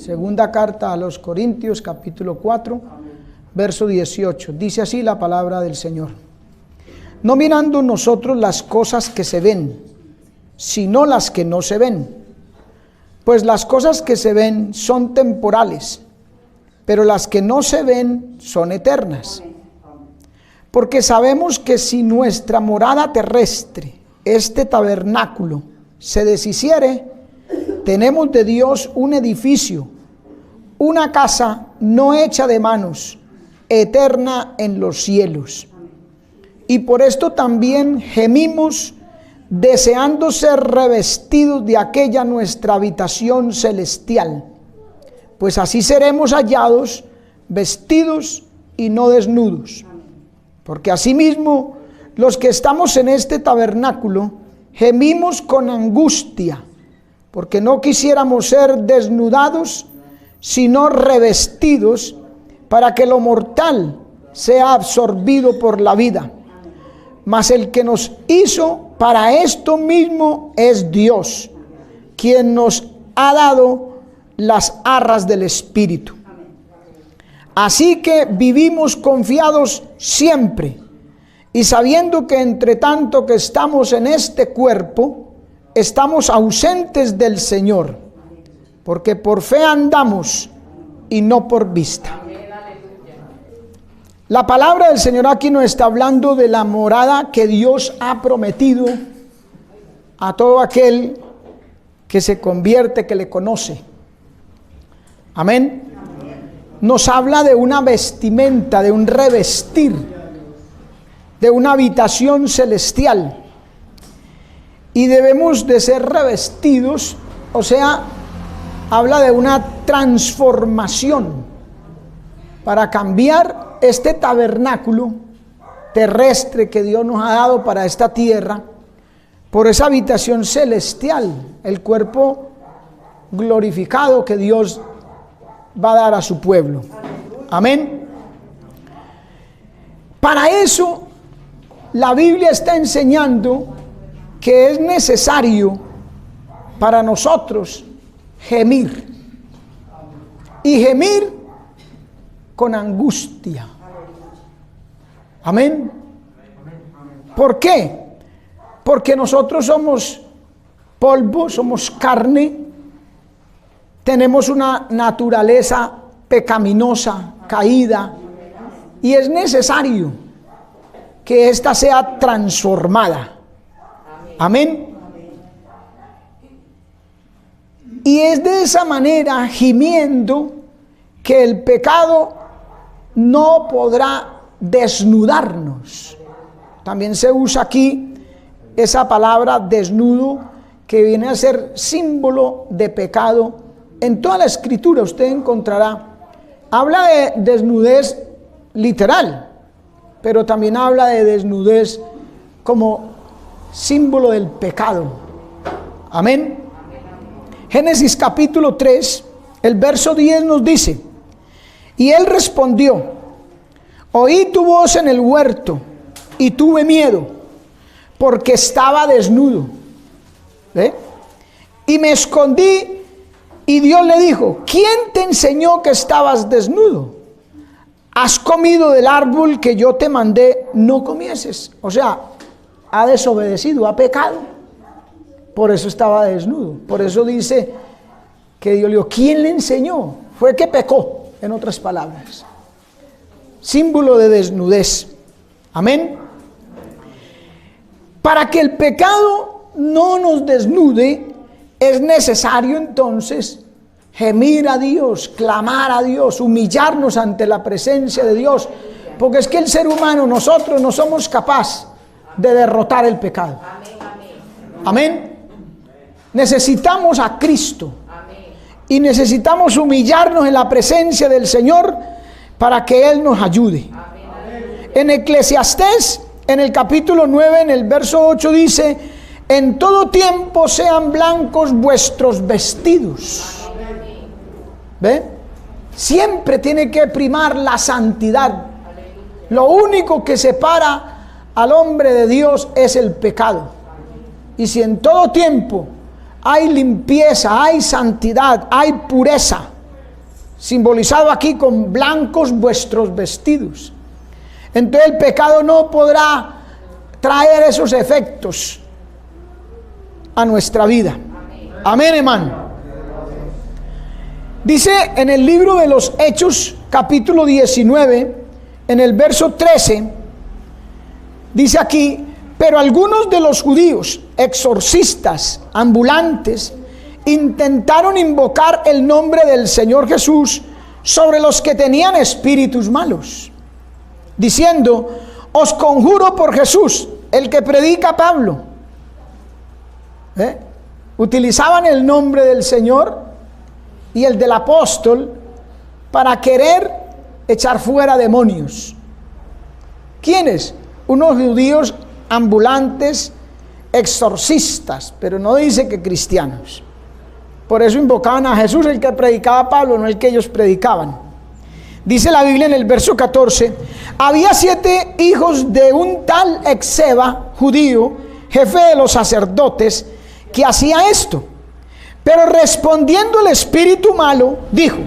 Segunda carta a los Corintios, capítulo 4, verso 18. Dice así la palabra del Señor. No mirando nosotros las cosas que se ven, sino las que no se ven. Pues las cosas que se ven son temporales, pero las que no se ven son eternas. Porque sabemos que si nuestra morada terrestre, este tabernáculo, se deshiciere, tenemos de Dios un edificio, una casa no hecha de manos, eterna en los cielos. Y por esto también gemimos, deseando ser revestidos de aquella nuestra habitación celestial, pues así seremos hallados vestidos y no desnudos. Porque asimismo los que estamos en este tabernáculo gemimos con angustia, porque no quisiéramos ser desnudados, sino revestidos, para que lo mortal sea absorbido por la vida. Mas el que nos hizo para esto mismo es Dios, quien nos ha dado las arras del Espíritu. Así que vivimos confiados siempre, y sabiendo que entre tanto que estamos en este cuerpo, estamos ausentes del Señor, porque por fe andamos y no por vista. La palabra del Señor aquí nos está hablando de la morada que Dios ha prometido a todo aquel que se convierte, que le conoce. Amén. Nos habla de una vestimenta, de un revestir, de una habitación celestial. Y debemos de ser revestidos, o sea, habla de una transformación para cambiar este tabernáculo terrestre que Dios nos ha dado para esta tierra por esa habitación celestial, el cuerpo glorificado que Dios va a dar a su pueblo. Amén. Para eso la Biblia está enseñando que es necesario para nosotros gemir, y gemir con angustia. Amén. ¿Por qué? Porque nosotros somos polvo, somos carne, tenemos una naturaleza pecaminosa, caída, y es necesario que ésta sea transformada. Amén. Y es de esa manera, gimiendo, que el pecado no podrá desnudarnos. También se usa aquí esa palabra desnudo, que viene a ser símbolo de pecado. En toda la escritura usted encontrará, habla de desnudez literal, pero también habla de desnudez como símbolo del pecado. Amén. Génesis capítulo 3, el verso 10 nos dice: y él respondió: oí tu voz en el huerto y tuve miedo, porque estaba desnudo. ¿Ve? Y me escondí, y Dios le dijo: ¿quién te enseñó que estabas desnudo? ¿Has comido del árbol que yo te mandé no comieses? O sea, ha desobedecido, ha pecado. Por eso estaba desnudo. Por eso dice que Dios le dijo: ¿quién le enseñó? Fue que pecó, en otras palabras. Símbolo de desnudez. Amén. Para que el pecado no nos desnude, es necesario entonces gemir a Dios, clamar a Dios, humillarnos ante la presencia de Dios, porque es que el ser humano, nosotros no somos capaces de derrotar el pecado. Amén. Necesitamos a Cristo y necesitamos humillarnos en la presencia del Señor para que Él nos ayude. En Eclesiastés, en el capítulo 9, en el verso 8 dice: en todo tiempo sean blancos vuestros vestidos. ¿Ve? Siempre tiene que primar la santidad. Lo único que separa al hombre de Dios es el pecado. Y si en todo tiempo hay limpieza, hay santidad, hay pureza, simbolizado aquí con blancos vuestros vestidos. Entonces el pecado no podrá traer esos efectos a nuestra vida. Amén, hermano. Dice en el libro de los Hechos, capítulo 19, en el verso 13, dice aquí: pero algunos de los judíos, exorcistas, ambulantes, intentaron invocar el nombre del Señor Jesús sobre los que tenían espíritus malos, diciendo: os conjuro por Jesús, el que predica Pablo. Utilizaban el nombre del Señor y el del apóstol para querer echar fuera demonios. ¿Quiénes? Unos judíos ambulantes, exorcistas, pero no dice que cristianos. Por eso invocaban a Jesús, el que predicaba Pablo, no el que ellos predicaban. Dice la Biblia en el verso 14: había 7 hijos de un tal Esceva, judío, jefe de los sacerdotes, que hacía esto. Pero respondiendo el espíritu malo, dijo: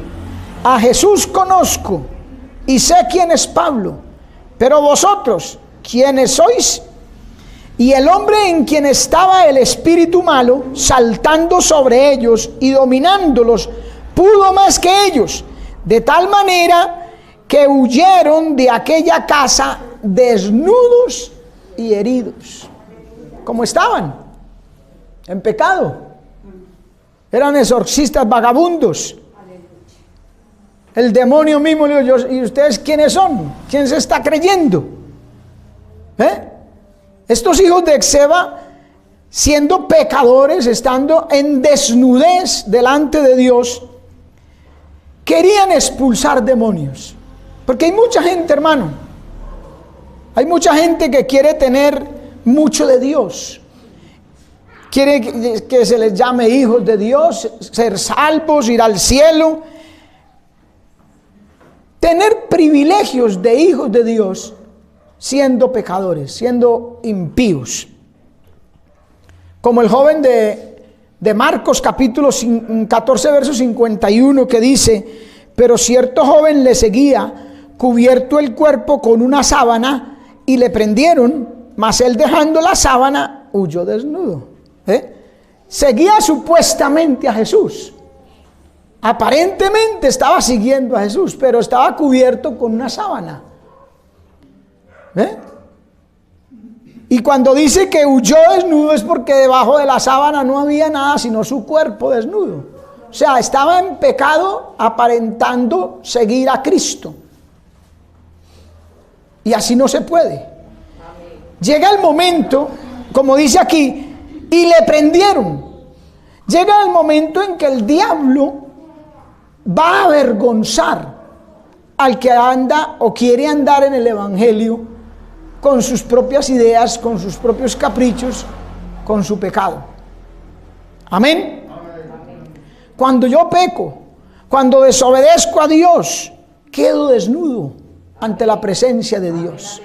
a Jesús conozco y sé quién es Pablo, pero vosotros, ¿quiénes sois? Y el hombre en quien estaba el espíritu malo, saltando sobre ellos y dominándolos, pudo más que ellos, de tal manera que huyeron de aquella casa desnudos y heridos. ¿Cómo estaban? En pecado. Eran exorcistas vagabundos. El demonio mismo le dijo: ¿y ustedes quiénes son? ¿Quién se está creyendo? Estos hijos de Esceva, siendo pecadores, estando en desnudez delante de Dios, querían expulsar demonios. Porque hay mucha gente, hermano, hay mucha gente que quiere tener mucho de Dios. Quiere que se les llame hijos de Dios, ser salvos, ir al cielo, tener privilegios de hijos de Dios, siendo pecadores, siendo impíos. Como el joven de Marcos capítulo 14 verso 51, que dice: pero cierto joven le seguía, cubierto el cuerpo con una sábana, y le prendieron, mas él, dejando la sábana, huyó desnudo. Seguía supuestamente a Jesús, aparentemente estaba siguiendo a Jesús, pero estaba cubierto con una sábana. Y cuando dice que huyó desnudo, es porque debajo de la sábana no había nada sino su cuerpo desnudo. O sea, estaba en pecado aparentando seguir a Cristo. Y así no se puede. Llega el momento, como dice aquí, y le prendieron. Llega el momento en que el diablo va a avergonzar al que anda o quiere andar en el evangelio con sus propias ideas, con sus propios caprichos, con su pecado. Amén. Cuando yo peco, cuando desobedezco a Dios, quedo desnudo ante la presencia de Dios.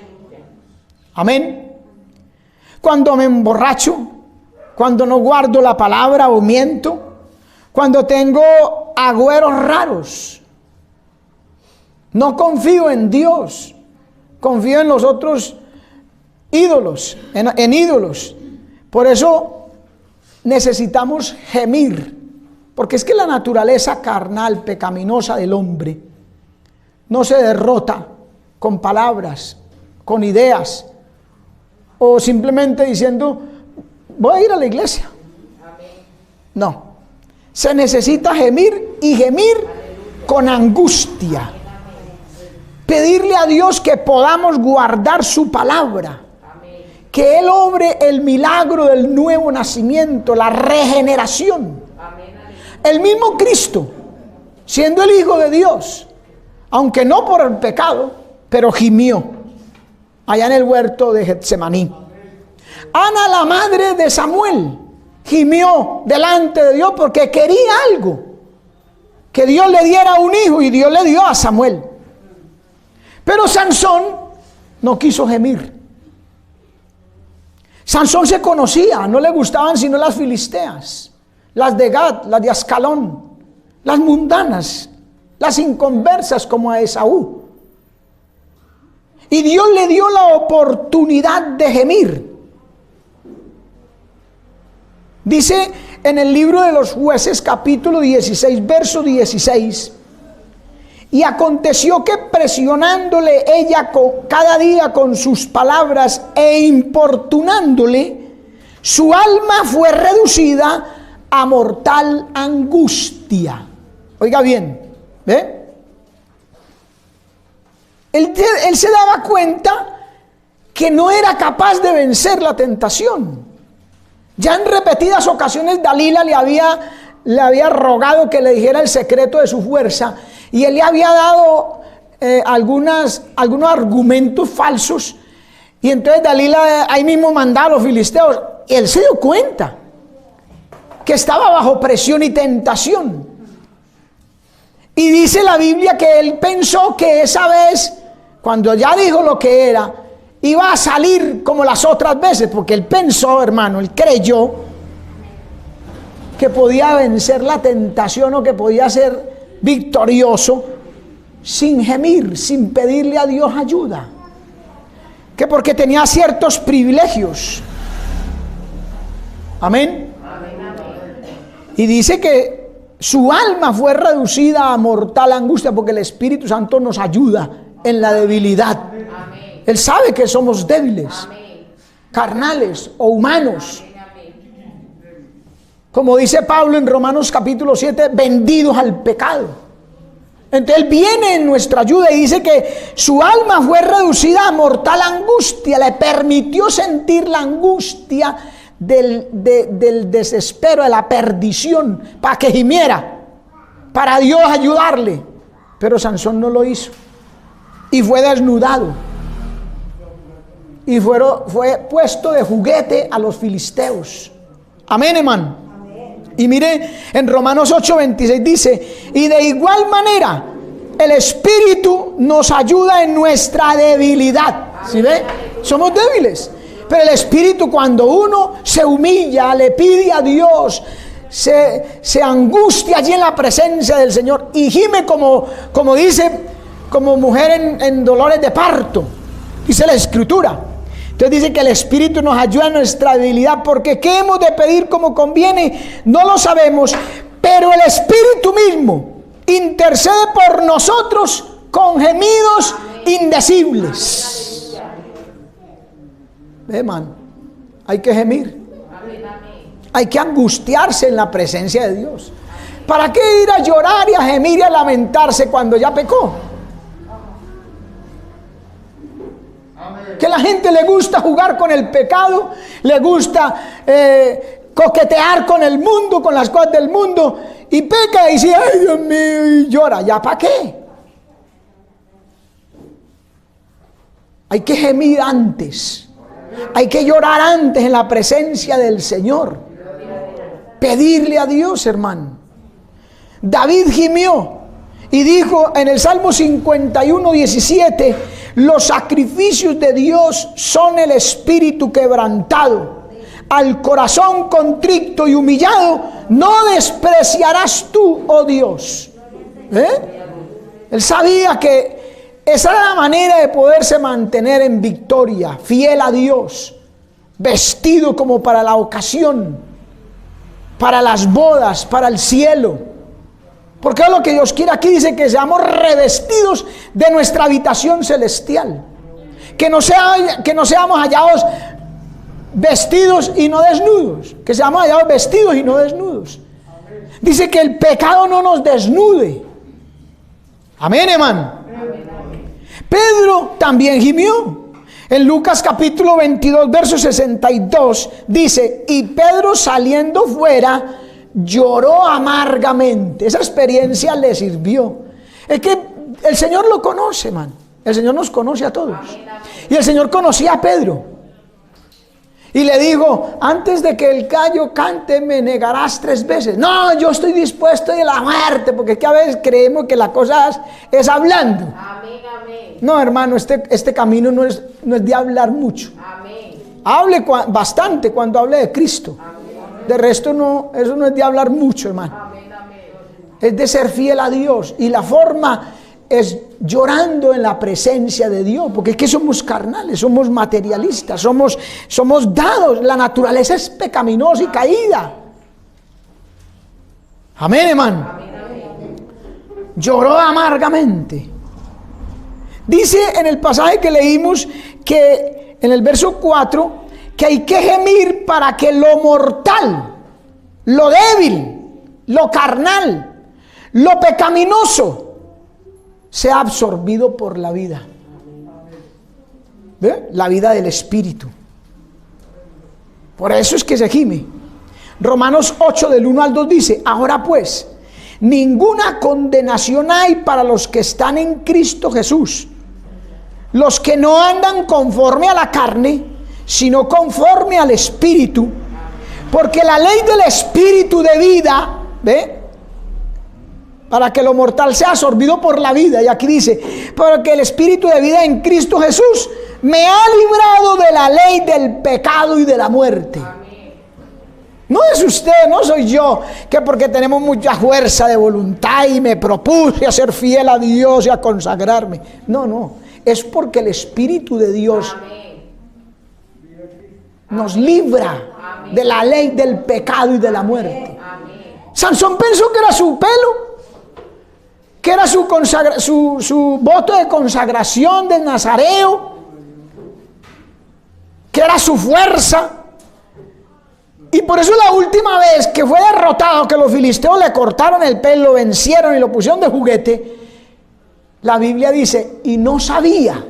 Amén. Cuando me emborracho, cuando no guardo la palabra o miento, cuando tengo agüeros raros, no confío en Dios, confío en los otros ídolos, en ídolos. Por eso necesitamos gemir, porque es que la naturaleza carnal, pecaminosa del hombre, no se derrota con palabras, con ideas, o simplemente diciendo: voy a ir a la iglesia. No, se necesita gemir, y gemir con angustia. Pedirle a Dios que podamos guardar su palabra, que Él obre el milagro del nuevo nacimiento, la regeneración. El mismo Cristo, siendo el Hijo de Dios, aunque no por el pecado, pero gimió allá en el huerto de Getsemaní. Ana, la madre de Samuel, gimió delante de Dios porque quería algo, que Dios le diera un hijo, y Dios le dio a Samuel. Pero Sansón no quiso gemir. Sansón se conocía, no le gustaban sino las filisteas, las de Gad, las de Ascalón, las mundanas. las inconversas como a Esaú. Y Dios le dio la oportunidad de gemir. Dice en el libro de los Jueces, capítulo 16, verso 16: y aconteció que presionándole ella cada día con sus palabras e importunándole, su alma fue reducida a mortal angustia. Oiga bien, ¿ve? Él se daba cuenta que no era capaz de vencer la tentación. Ya en repetidas ocasiones Dalila le había rogado que le dijera el secreto de su fuerza, y él le había dado algunos argumentos falsos, y entonces Dalila ahí mismo mandaba a los filisteos, y él se dio cuenta que estaba bajo presión y tentación. Y dice la Biblia que él pensó que esa vez, cuando ya dijo lo que era, iba a salir como las otras veces, porque él pensó, hermano, él creyó que podía vencer la tentación o que podía ser victorioso sin gemir, sin pedirle a Dios ayuda, que porque tenía ciertos privilegios. Amén. Y dice que su alma fue reducida a mortal angustia, porque el Espíritu Santo nos ayuda en la debilidad. Él sabe que somos débiles, carnales o humanos. Como dice Pablo en Romanos capítulo 7, vendidos al pecado. Entonces Él viene en nuestra ayuda y dice que su alma fue reducida a mortal angustia. Le permitió sentir la angustia del desespero, de la perdición, para que gimiera, para Dios ayudarle. Pero Sansón no lo hizo y fue desnudado y fue puesto de juguete a los filisteos. Amén, hermano. Y mire, en Romanos 8:26 dice: y de igual manera el Espíritu nos ayuda en nuestra debilidad. ¿Sí ve? Somos débiles, pero el Espíritu, cuando uno se humilla, le pide a Dios, se angustia allí en la presencia del Señor y gime como dice, como mujer en dolores de parto, dice la Escritura. Entonces dice que el Espíritu nos ayuda en nuestra debilidad, porque ¿qué hemos de pedir como conviene? No lo sabemos, pero el Espíritu mismo intercede por nosotros con gemidos indecibles. Hermano, hay que gemir, hay que angustiarse en la presencia de Dios. ¿Para qué ir a llorar y a gemir y a lamentarse cuando ya pecó? Que la gente le gusta jugar con el pecado, le gusta coquetear con el mundo, con las cosas del mundo, y peca y dice: ay, Dios mío, y llora. ¿Ya para qué? Hay que gemir antes, hay que llorar antes en la presencia del Señor, pedirle a Dios, hermano. David gimió y dijo en el Salmo 51:17: los sacrificios de Dios son el espíritu quebrantado, al corazón contrito y humillado no despreciarás tú, oh Dios. Él sabía que esa era la manera de poderse mantener en victoria, fiel a Dios, vestido como para la ocasión, para las bodas, para el cielo. Porque es lo que Dios quiere aquí. Dice que seamos revestidos de nuestra habitación celestial, que no seamos hallados vestidos y no desnudos, que seamos hallados vestidos y no desnudos. Dice que el pecado no nos desnude. Amén, hermano. Pedro también gimió. En Lucas capítulo 22 verso 62 dice: y Pedro, saliendo fuera, lloró amargamente. Esa experiencia le sirvió. Es que el Señor lo conoce, man. El Señor nos conoce a todos. Y el Señor conocía a Pedro. Y le dijo: antes de que el gallo cante, me negarás 3 veces. No, yo estoy dispuesto a ir a la muerte, porque es que a veces creemos que la cosa es hablando. Amén, amén. No, hermano, este camino no es de hablar mucho. Amén. Hable bastante cuando hable de Cristo. Amén. De resto no, eso no es de hablar mucho, hermano. Amén, amén. es de ser fiel a Dios. Y la forma es llorando en la presencia de Dios, porque es que somos carnales, somos materialistas, somos dados, la naturaleza es pecaminosa y caída. Amén, hermano. Lloró amargamente. Dice en el pasaje que leímos, que en el verso 4, que hay que gemir para que lo mortal, lo débil, lo carnal, lo pecaminoso sea absorbido por la vida. ¿Ve? La vida del Espíritu. Por eso es que se gime. Romanos 8 del 1 al 2 dice: ahora pues, ninguna condenación hay para los que están en Cristo Jesús, los que no andan conforme a la carne, sino conforme al Espíritu, porque la ley del Espíritu de vida, ¿ve?, para que lo mortal sea absorbido por la vida. Y aquí dice: porque el Espíritu de vida en Cristo Jesús me ha librado de la ley del pecado y de la muerte. No es usted, no soy yo, que porque tenemos mucha fuerza de voluntad y me propuse a ser fiel a Dios y a consagrarme. No, es porque el Espíritu de Dios nos libra de la ley del pecado y de la muerte. Sansón pensó que era su pelo, que era su voto de consagración del nazareo, que era su fuerza. Y por eso la última vez que fue derrotado, que los filisteos le cortaron el pelo, lo vencieron y lo pusieron de juguete, la Biblia dice: y no sabía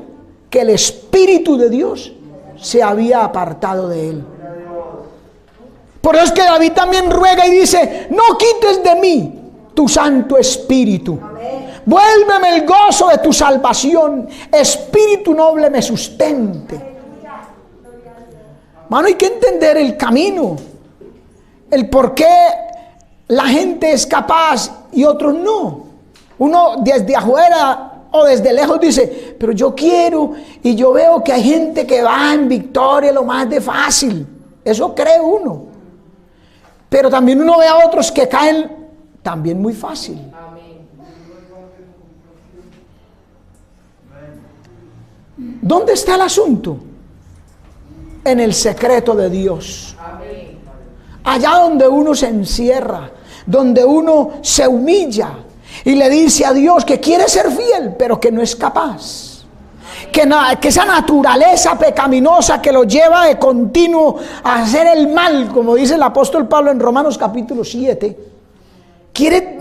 que el Espíritu de Dios se había apartado de él. Por eso es que David también ruega y dice: no quites de mí tu Santo Espíritu. Vuélveme el gozo de tu salvación. Espíritu noble me sustente. Mano, hay que entender el camino, el por qué la gente es capaz y otros no. Uno desde afuera o desde lejos dice: pero yo quiero, y yo veo que hay gente que va en victoria lo más de fácil. Eso cree uno. Pero también uno ve a otros que caen también muy fácil. ¿Dónde está el asunto? En el secreto de Dios. Allá donde uno se encierra, donde uno se humilla y le dice a Dios que quiere ser fiel, pero que no es capaz. Que esa naturaleza pecaminosa que lo lleva de continuo a hacer el mal, como dice el apóstol Pablo en Romanos capítulo 7, quiere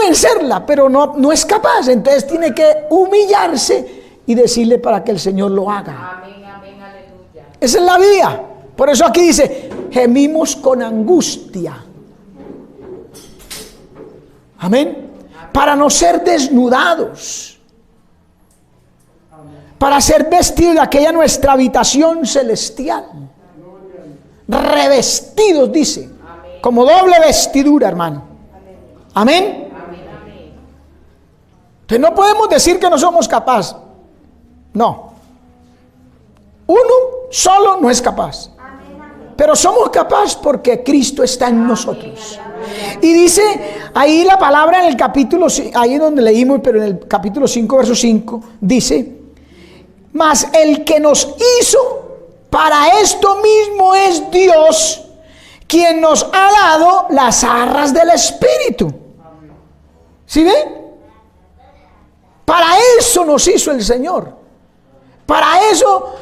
vencerla, pero no es capaz. Entonces tiene que humillarse y decirle para que el Señor lo haga. Amén, amén, aleluya. Esa es la vía. Por eso aquí dice: gemimos con angustia. Amén. Para no ser desnudados, para ser vestidos de aquella nuestra habitación celestial, revestidos, dice, como doble vestidura, hermano. Amén. Entonces no podemos decir que no somos capaces. No. Uno solo no es capaz. Pero somos capaces porque Cristo está en nosotros. Y dice ahí la palabra en el capítulo, ahí donde leímos, pero en el capítulo 5, verso 5, dice: mas el que nos hizo para esto mismo es Dios, quien nos ha dado las arras del Espíritu. ¿Sí ven? Para eso nos hizo el Señor. Para eso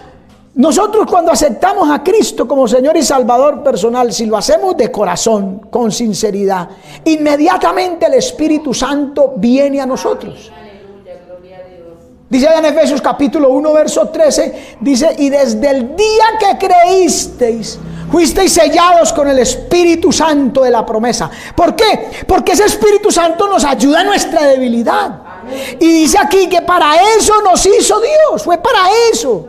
nosotros, cuando aceptamos a Cristo como Señor y Salvador personal, si lo hacemos de corazón, con sinceridad, inmediatamente el Espíritu Santo viene a nosotros. Dice en Efesios capítulo 1 verso 13, dice: y desde el día que creísteis, fuisteis sellados con el Espíritu Santo de la promesa. ¿Por qué? Porque ese Espíritu Santo nos ayuda en nuestra debilidad. Y dice aquí que para eso nos hizo Dios, fue para eso.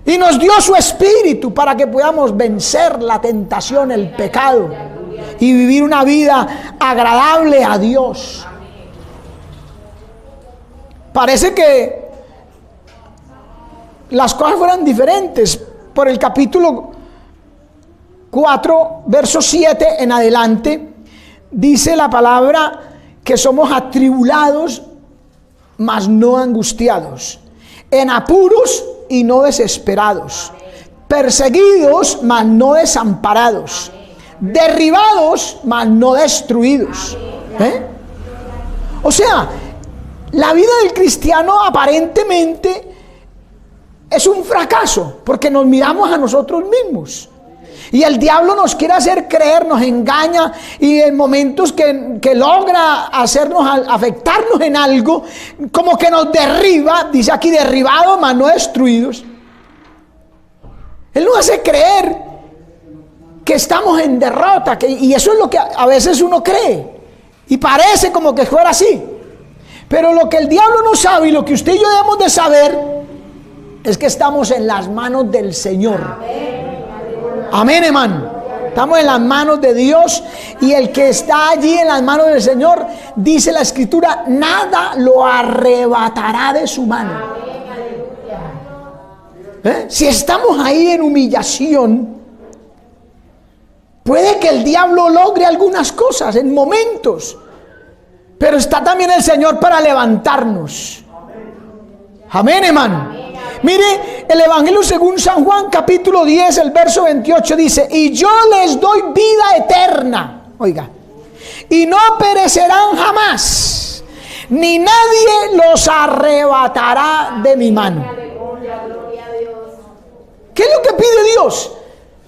Y nos dio su Espíritu para que podamos vencer la tentación, el pecado, y vivir una vida agradable a Dios. Parece que las cosas fueran diferentes. Por el capítulo 4, verso 7 en adelante, Dice la palabra que somos atribulados, mas no angustiados, en apuros y no desesperados, perseguidos, mas no desamparados, derribados, mas no destruidos. O sea, la vida del cristiano aparentemente es un fracaso, porque nos miramos a nosotros mismos. Y el diablo nos quiere hacer creer, nos engaña, y en momentos que logra hacernos, afectarnos en algo, como que nos derriba, dice aquí derribados, mas no destruidos. Él nos hace creer que estamos en derrota, y eso es lo que a veces uno cree, y parece como que fuera así. Pero lo que el diablo no sabe, y lo que usted y yo debemos de saber, es que estamos en las manos del Señor. Amén, hermano. Estamos en las manos de Dios, y el que está allí en las manos del Señor, dice la Escritura, nada lo arrebatará de su mano. Si estamos ahí en humillación, puede que el diablo logre algunas cosas en momentos, pero está también el Señor para levantarnos. Amén, hermano. Mire, el Evangelio según San Juan, capítulo 10, el verso 28 dice, y yo les doy vida eterna, oiga, y no perecerán jamás, ni nadie los arrebatará de mi mano. ¿Qué es lo que pide Dios?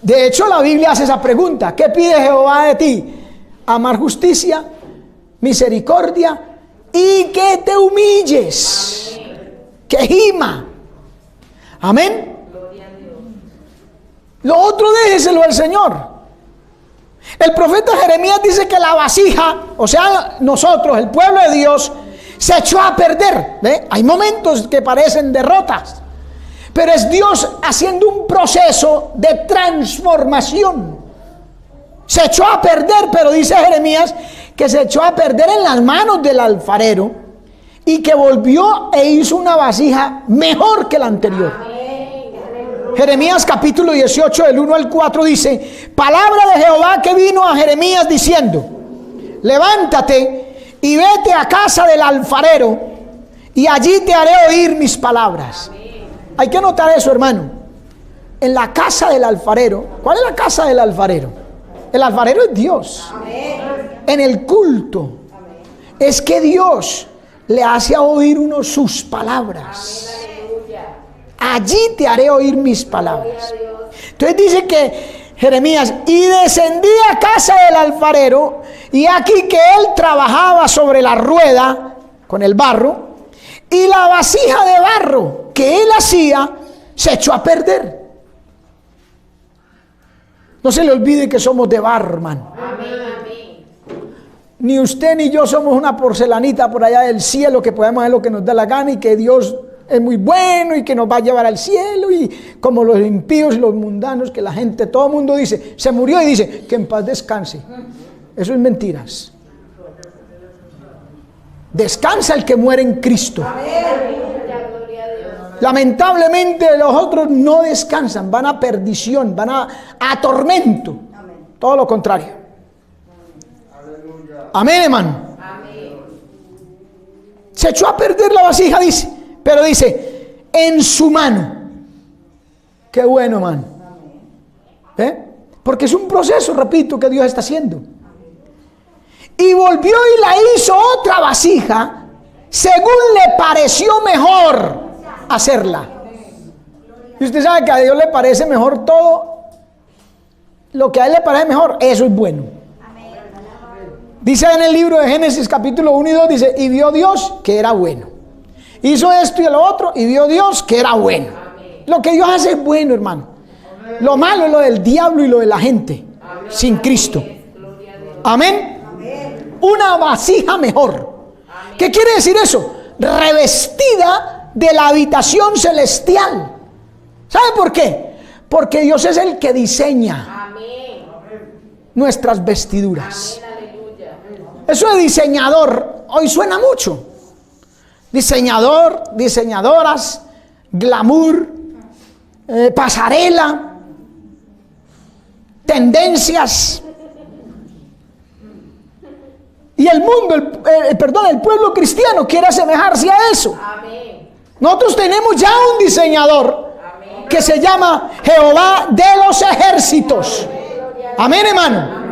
De hecho, la Biblia hace esa pregunta: ¿qué pide Jehová de ti? Amar justicia, misericordia, y que te humilles, que gima. Amén. Lo otro déjeselo al Señor. El profeta Jeremías dice que la vasija, o sea, nosotros, el pueblo de Dios, se echó a perder. ¿Ve? Hay momentos que parecen derrotas, pero es Dios haciendo un proceso de transformación. Se echó a perder, pero dice Jeremías que se echó a perder en las manos del alfarero, y que volvió e hizo una vasija mejor que la anterior. Jeremías capítulo 18 del 1 al 4 dice: palabra de Jehová que vino a Jeremías diciendo: levántate y vete a casa del alfarero, y allí te haré oír mis palabras. Hay que notar eso, hermano. En la casa del alfarero. ¿Cuál es la casa del alfarero? El alfarero es Dios. En el culto es que Dios le hace oír uno sus palabras. Allí te haré oír mis palabras. Entonces dice que Jeremías: y descendí a casa del alfarero, y aquí que él trabajaba sobre la rueda con el barro, y la vasija de barro que él hacía se echó a perder. No se le olvide que somos de barro, hermano. Ni usted ni yo somos una porcelanita por allá del cielo que podemos hacer lo que nos da la gana, y que Dios es muy bueno y que nos va a llevar al cielo, y como los impíos y los mundanos, que la gente, todo el mundo dice, se murió y dice que en paz descanse. Eso es mentiras. Descansa el que muere en Cristo. Lamentablemente los otros no descansan, van a perdición, van a tormento. Todo lo contrario. Amén, hermano. Se echó a perder la vasija, dice, pero dice, en su mano. Qué bueno, hermano. Porque es un proceso, repito, que Dios está haciendo. Y volvió y la hizo otra vasija, según le pareció mejor hacerla. Y usted sabe que a Dios le parece mejor todo. Lo que a Él le parece mejor, eso es bueno. Dice en el libro de Génesis capítulo 1 y 2, dice: y vio Dios que era bueno. Hizo esto y lo otro, y vio Dios que era bueno. Lo que Dios hace es bueno, hermano. Lo malo es lo del diablo y lo de la gente sin Cristo. Amén. Una vasija mejor. ¿Qué quiere decir eso? Revestida de la habitación celestial. ¿Sabe por qué? Porque Dios es el que diseña nuestras vestiduras. Eso de diseñador hoy suena mucho. Diseñador, diseñadoras, glamour, pasarela, tendencias. Y el mundo, el pueblo cristiano quiere asemejarse a eso. Amén. Nosotros tenemos ya un diseñador que se llama Jehová de los ejércitos. Amén, hermano.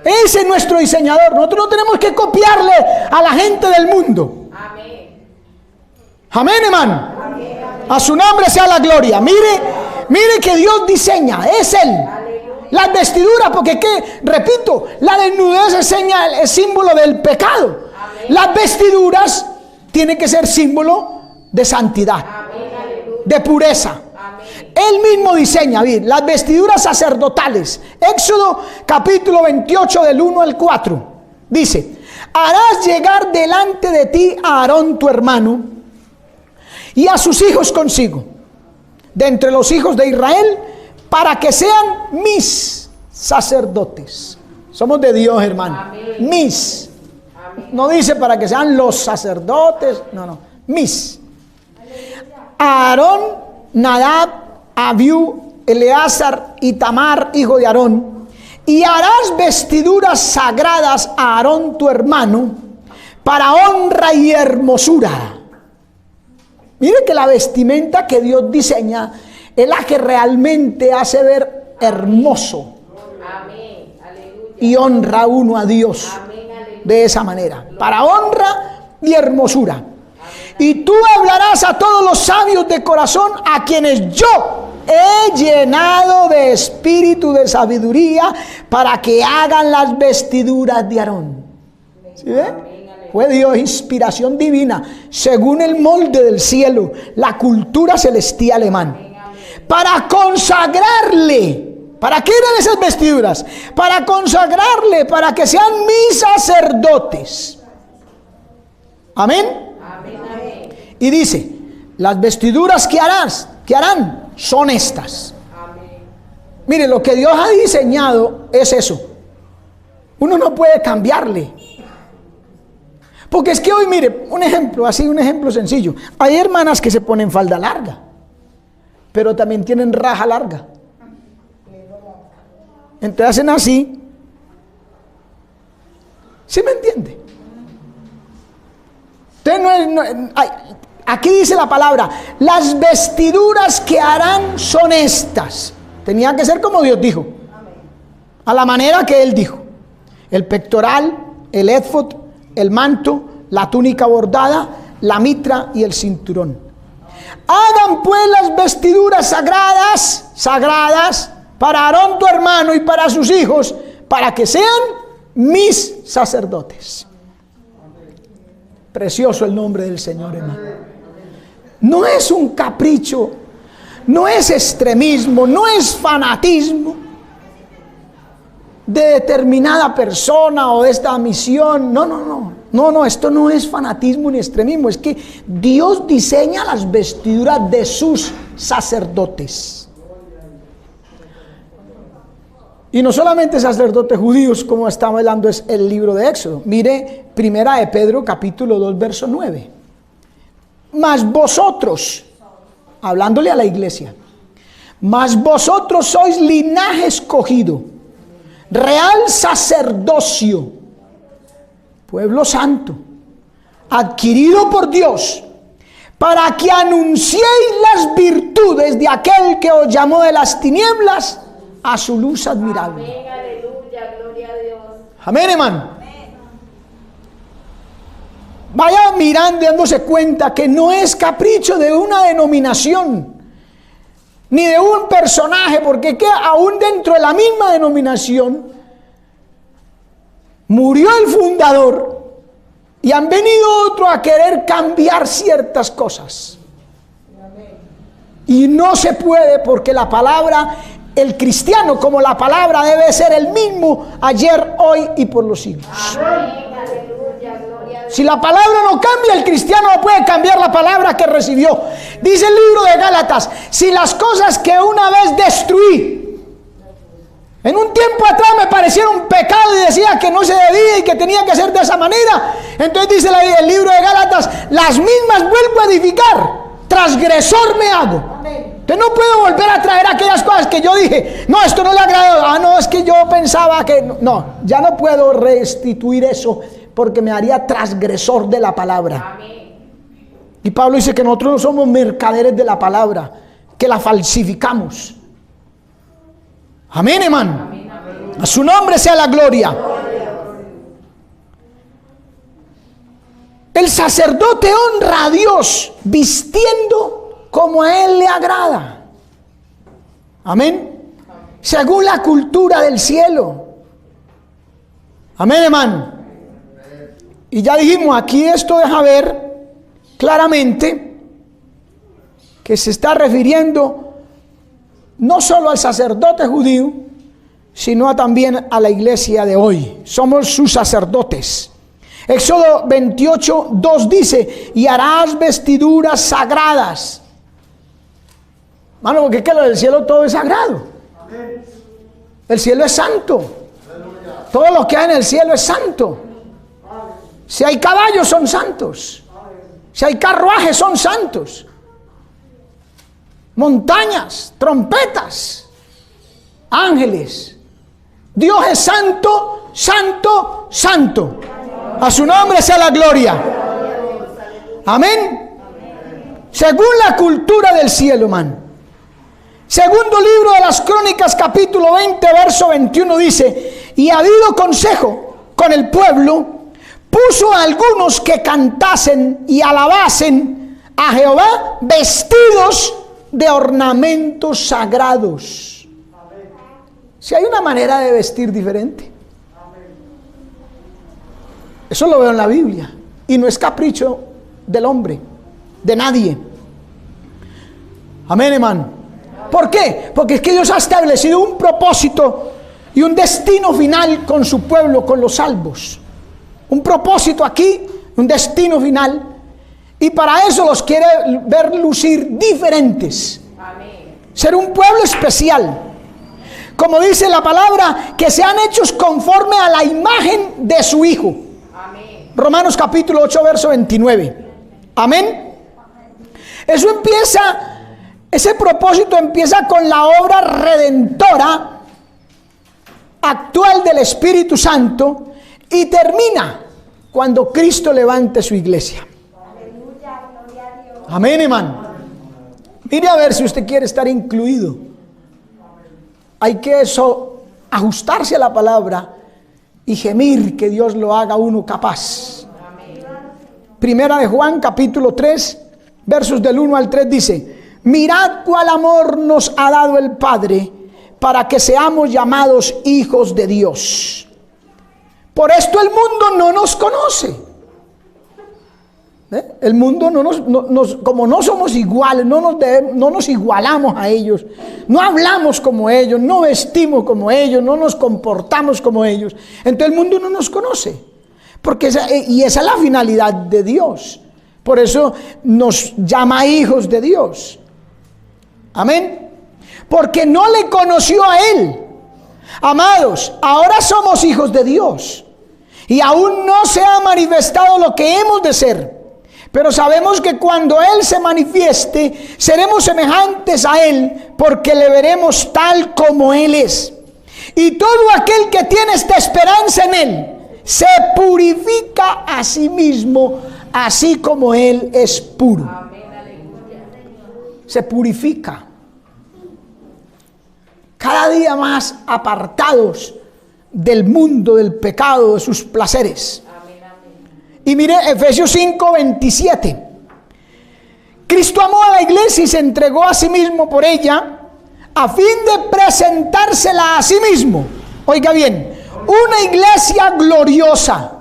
Ese es nuestro diseñador. Nosotros no tenemos que copiarle a la gente del mundo. Amén, hermano. A su nombre sea la gloria. Mire que Dios diseña, es Él. Las vestiduras, porque repito, la desnudez es símbolo del pecado. Las vestiduras tienen que ser símbolo de santidad, de pureza. Él mismo diseña las vestiduras sacerdotales. Éxodo capítulo 28 del 1 al 4. Dice: harás llegar delante de ti a Aarón tu hermano y a sus hijos consigo, de entre los hijos de Israel, para que sean mis sacerdotes. Somos de Dios, hermano. Amén. Mis. No dice para que sean los sacerdotes. No. Mis. Aarón, Nadab, Abiú, Eleazar y Tamar, hijo de Aarón. Y harás vestiduras sagradas a Aarón tu hermano, para honra y hermosura. Mire que la vestimenta que Dios diseña es la que realmente hace ver hermoso. Amén. Aleluya. Y honra uno a Dios. Amén. Aleluya. De esa manera, para honra y hermosura. Y tú hablarás a todos los sabios de corazón, a quienes yo he llenado de espíritu de sabiduría, para que hagan las vestiduras de Aarón. ¿Sí ve? Fue Dios, inspiración divina, según el molde del cielo, la cultura celestial, hermano. Para consagrarle. ¿Para qué eran esas vestiduras? Para consagrarle, para que sean mis sacerdotes. Amén. Y dice: las vestiduras que harán son estas. Mire, lo que Dios ha diseñado es eso. Uno no puede cambiarle. Porque es que hoy, mire, un ejemplo sencillo. Hay hermanas que se ponen falda larga, pero también tienen raja larga. Entonces hacen así. ¿Sí me entiende? Entonces aquí dice la palabra: las vestiduras que harán son estas. Tenía que ser como Dios dijo, a la manera que Él dijo. El pectoral, el éfod, el manto, la túnica bordada, la mitra y el cinturón. Hagan pues las vestiduras sagradas para Aarón tu hermano y para sus hijos, para que sean mis sacerdotes. Precioso el nombre del Señor, hermano. No es un capricho, no es extremismo, no es fanatismo de determinada persona o de esta misión. No, esto no es fanatismo ni extremismo. Es que Dios diseña las vestiduras de sus sacerdotes. Y no solamente sacerdotes judíos, como estamos hablando, es el libro de Éxodo. Mire, primera de Pedro, capítulo 2, verso 9. Mas vosotros, hablándole a la iglesia, mas vosotros sois linaje escogido, real sacerdocio, pueblo santo, adquirido por Dios, para que anunciéis las virtudes de aquel que os llamó de las tinieblas a su luz admirable. Amén, aleluya, gloria a Dios. Amén, hermano. Vaya mirando y dándose cuenta que no es capricho de una denominación, ni de un personaje, porque que aún dentro de la misma denominación murió el fundador y han venido otros a querer cambiar ciertas cosas. Y no se puede, porque la palabra, el cristiano como la palabra debe ser el mismo ayer, hoy y por los siglos. Amén, aleluya, gloria a Dios. Si la palabra no cambia, el cristiano no puede cambiar la palabra que recibió. Dice el libro de Gálatas: si las cosas que una vez destruí, en un tiempo atrás me parecieron pecado y decía que no se debía y que tenía que ser de esa manera, entonces dice el libro de Gálatas: las mismas vuelvo a edificar, transgresor me hago. Amén. Entonces no puedo volver a traer aquellas cosas que yo dije, no, esto no le agradó, ah, no, es que yo pensaba que, no, ya no puedo restituir eso porque me haría transgresor de la palabra. Amén. Y Pablo dice que nosotros no somos mercaderes de la palabra, que la falsificamos. Amén, hermano. Amén, amén. A su nombre sea la gloria. El sacerdote honra a Dios vistiendo como a Él le agrada. Amén. Según la cultura del cielo. Amén, hermano. Y ya dijimos, aquí esto deja ver claramente que se está refiriendo no solo al sacerdote judío, sino también a la iglesia de hoy. Somos sus sacerdotes. Éxodo 28, 2 dice, y harás vestiduras sagradas. Mano, porque es que lo del cielo todo es sagrado. El cielo es santo. Todo lo que hay en el cielo es santo. Si hay caballos son santos. Si hay carruajes son santos. Montañas, trompetas, ángeles. Dios es santo, santo, santo. A su nombre sea la gloria. Amén. Según la cultura del cielo, man. Segundo libro de las Crónicas, capítulo 20, verso 21 dice, y ha habido consejo con el pueblo, puso a algunos que cantasen y alabasen a Jehová vestidos de ornamentos sagrados. Si hay una manera de vestir diferente. Eso lo veo en la Biblia. Y no es capricho del hombre, de nadie. Amén, hermano. ¿Por qué? Porque es que Dios ha establecido un propósito y un destino final con su pueblo, con los salvos. Un propósito aquí, un destino final. Y para eso los quiere ver lucir diferentes. Amén. Ser un pueblo especial. Como dice la palabra, que sean hechos conforme a la imagen de su Hijo. Amén. Romanos capítulo 8, verso 29. Amén. Eso empieza, ese propósito empieza con la obra redentora actual del Espíritu Santo y termina cuando Cristo levante su iglesia. Amén, hermano. Mire a ver si usted quiere estar incluido. Hay que ajustarse a la palabra y gemir que Dios lo haga uno capaz. Primera de Juan capítulo 3, versos del 1 al 3 dice, mirad cuál amor nos ha dado el Padre para que seamos llamados hijos de Dios. Por esto el mundo no nos conoce. El mundo como no somos iguales, no nos igualamos a ellos, no hablamos como ellos, no vestimos como ellos, no nos comportamos como ellos. Entonces el mundo no nos conoce, porque esa es la finalidad de Dios. Por eso nos llama hijos de Dios. Amén. Porque no le conoció a Él. Amados, ahora somos hijos de Dios y aún no se ha manifestado lo que hemos de ser. Pero sabemos que cuando Él se manifieste, seremos semejantes a Él, porque le veremos tal como Él es. Y todo aquel que tiene esta esperanza en Él, se purifica a sí mismo, así como Él es puro. Amén, aleluya. Se purifica. Cada día más apartados del mundo, del pecado, de sus placeres. Y mire Efesios 5, 27. Cristo amó a la iglesia y se entregó a sí mismo por ella, a fin de presentársela a sí mismo. Oiga bien, una iglesia gloriosa,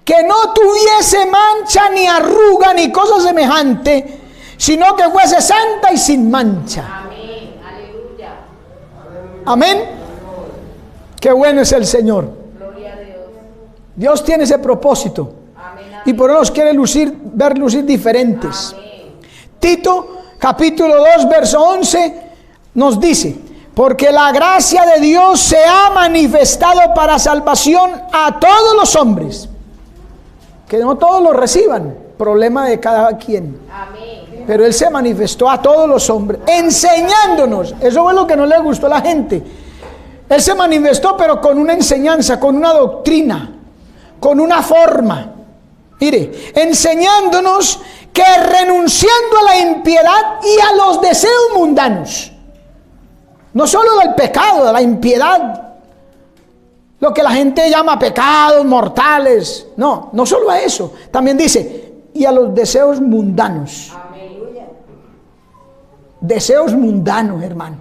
que no tuviese mancha ni arruga ni cosa semejante, sino que fuese santa y sin mancha. Amén, aleluya. Amén. Qué bueno es el Señor. Gloria a Dios. Dios tiene ese propósito. Y por eso nos quiere ver lucir diferentes. Amén. Tito capítulo 2 verso 11 nos dice, porque la gracia de Dios se ha manifestado para salvación a todos los hombres. Que no todos lo reciban, problema de cada quien. Amén. Pero Él se manifestó a todos los hombres, enseñándonos. Eso fue lo que no le gustó a la gente. Él se manifestó, pero con una enseñanza, con una doctrina, con una forma. Mire, enseñándonos que renunciando a la impiedad y a los deseos mundanos, no solo del pecado, de la impiedad, lo que la gente llama pecados mortales, no solo a eso, también dice, y a los deseos mundanos. Deseos mundanos, hermano.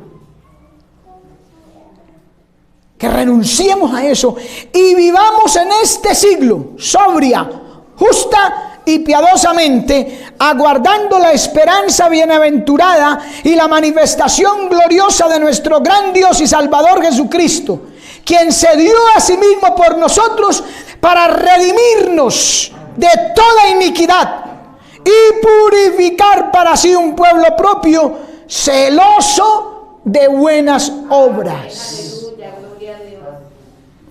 Que renunciemos a eso y vivamos en este siglo sobria, justa y piadosamente, aguardando la esperanza bienaventurada y la manifestación gloriosa de nuestro gran Dios y Salvador Jesucristo, quien se dio a sí mismo por nosotros para redimirnos de toda iniquidad y purificar para sí un pueblo propio, celoso de buenas obras.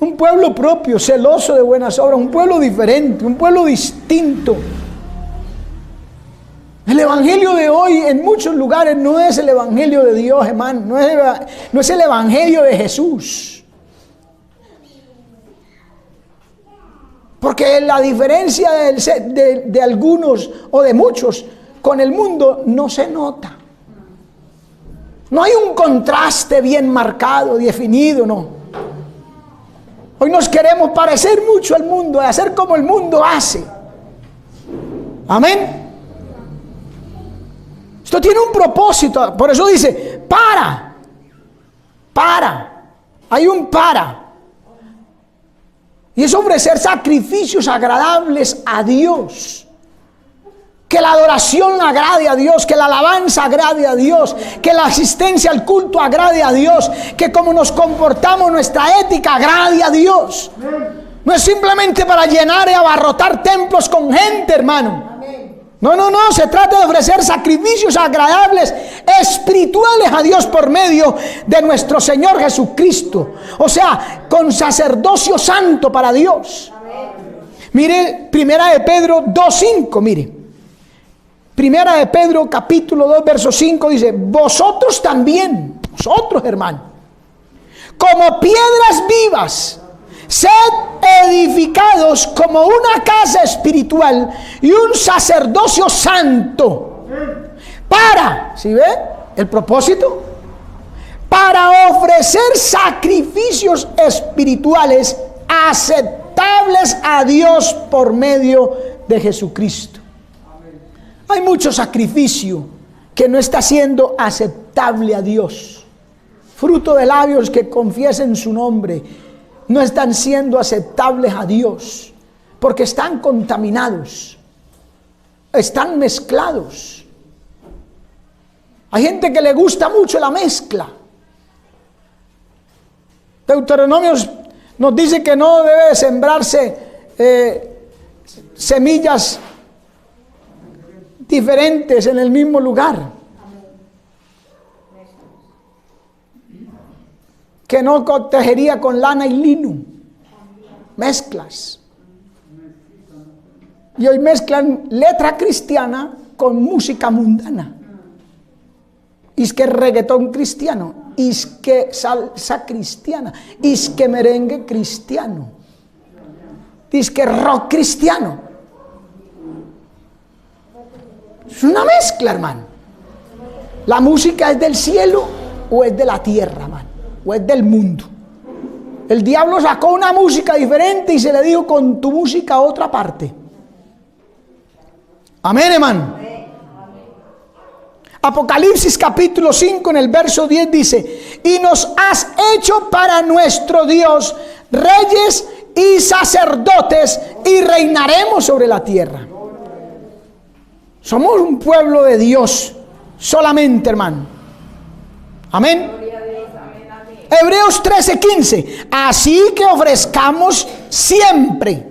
Un pueblo propio, celoso de buenas obras, un pueblo diferente, un pueblo distinto. El evangelio de hoy en muchos lugares no es el evangelio de Dios, hermano, no es el evangelio de Jesús. Porque la diferencia de algunos o de muchos con el mundo no se nota. No hay un contraste bien marcado, definido, no. Hoy nos queremos parecer mucho al mundo, hacer como el mundo hace. Amén. Esto tiene un propósito, por eso dice, para. Hay un para. Y es ofrecer sacrificios agradables a Dios. Que la adoración agrade a Dios, que la alabanza agrade a Dios, que la asistencia al culto agrade a Dios, que como nos comportamos, nuestra ética agrade a Dios. No es simplemente para llenar y abarrotar templos con gente, hermano. No, se trata de ofrecer sacrificios agradables, espirituales a Dios por medio de nuestro Señor Jesucristo. O sea, con sacerdocio santo para Dios. Mire, Primera de Pedro 2:5, mire. Primera de Pedro capítulo 2 verso 5 dice, vosotros también, vosotros hermano, como piedras vivas, sed edificados como una casa espiritual y un sacerdocio santo. Para, ¿sí ve? El propósito, para ofrecer sacrificios espirituales aceptables a Dios por medio de Jesucristo. Hay mucho sacrificio que no está siendo aceptable a Dios. Fruto de labios que confiesen su nombre no están siendo aceptables a Dios porque están contaminados, están mezclados. Hay gente que le gusta mucho la mezcla. Deuteronomio nos dice que no debe sembrarse semillas diferentes en el mismo lugar. Que no tejería con lana y lino. Mezclas. Y hoy mezclan letra cristiana con música mundana. Es que reggaetón cristiano, es que salsa cristiana, es que merengue cristiano, es que rock cristiano. Es una mezcla, hermano. La música es del cielo o es de la tierra, hermano, o es del mundo. El diablo sacó una música diferente y se le dijo, con tu música a otra parte. Amén, hermano. Apocalipsis capítulo 5 en el verso 10 dice, y nos has hecho para nuestro Dios reyes y sacerdotes y reinaremos sobre la tierra. Somos un pueblo de Dios solamente, hermano. Amén. Hebreos 13:15. Así que ofrezcamos siempre.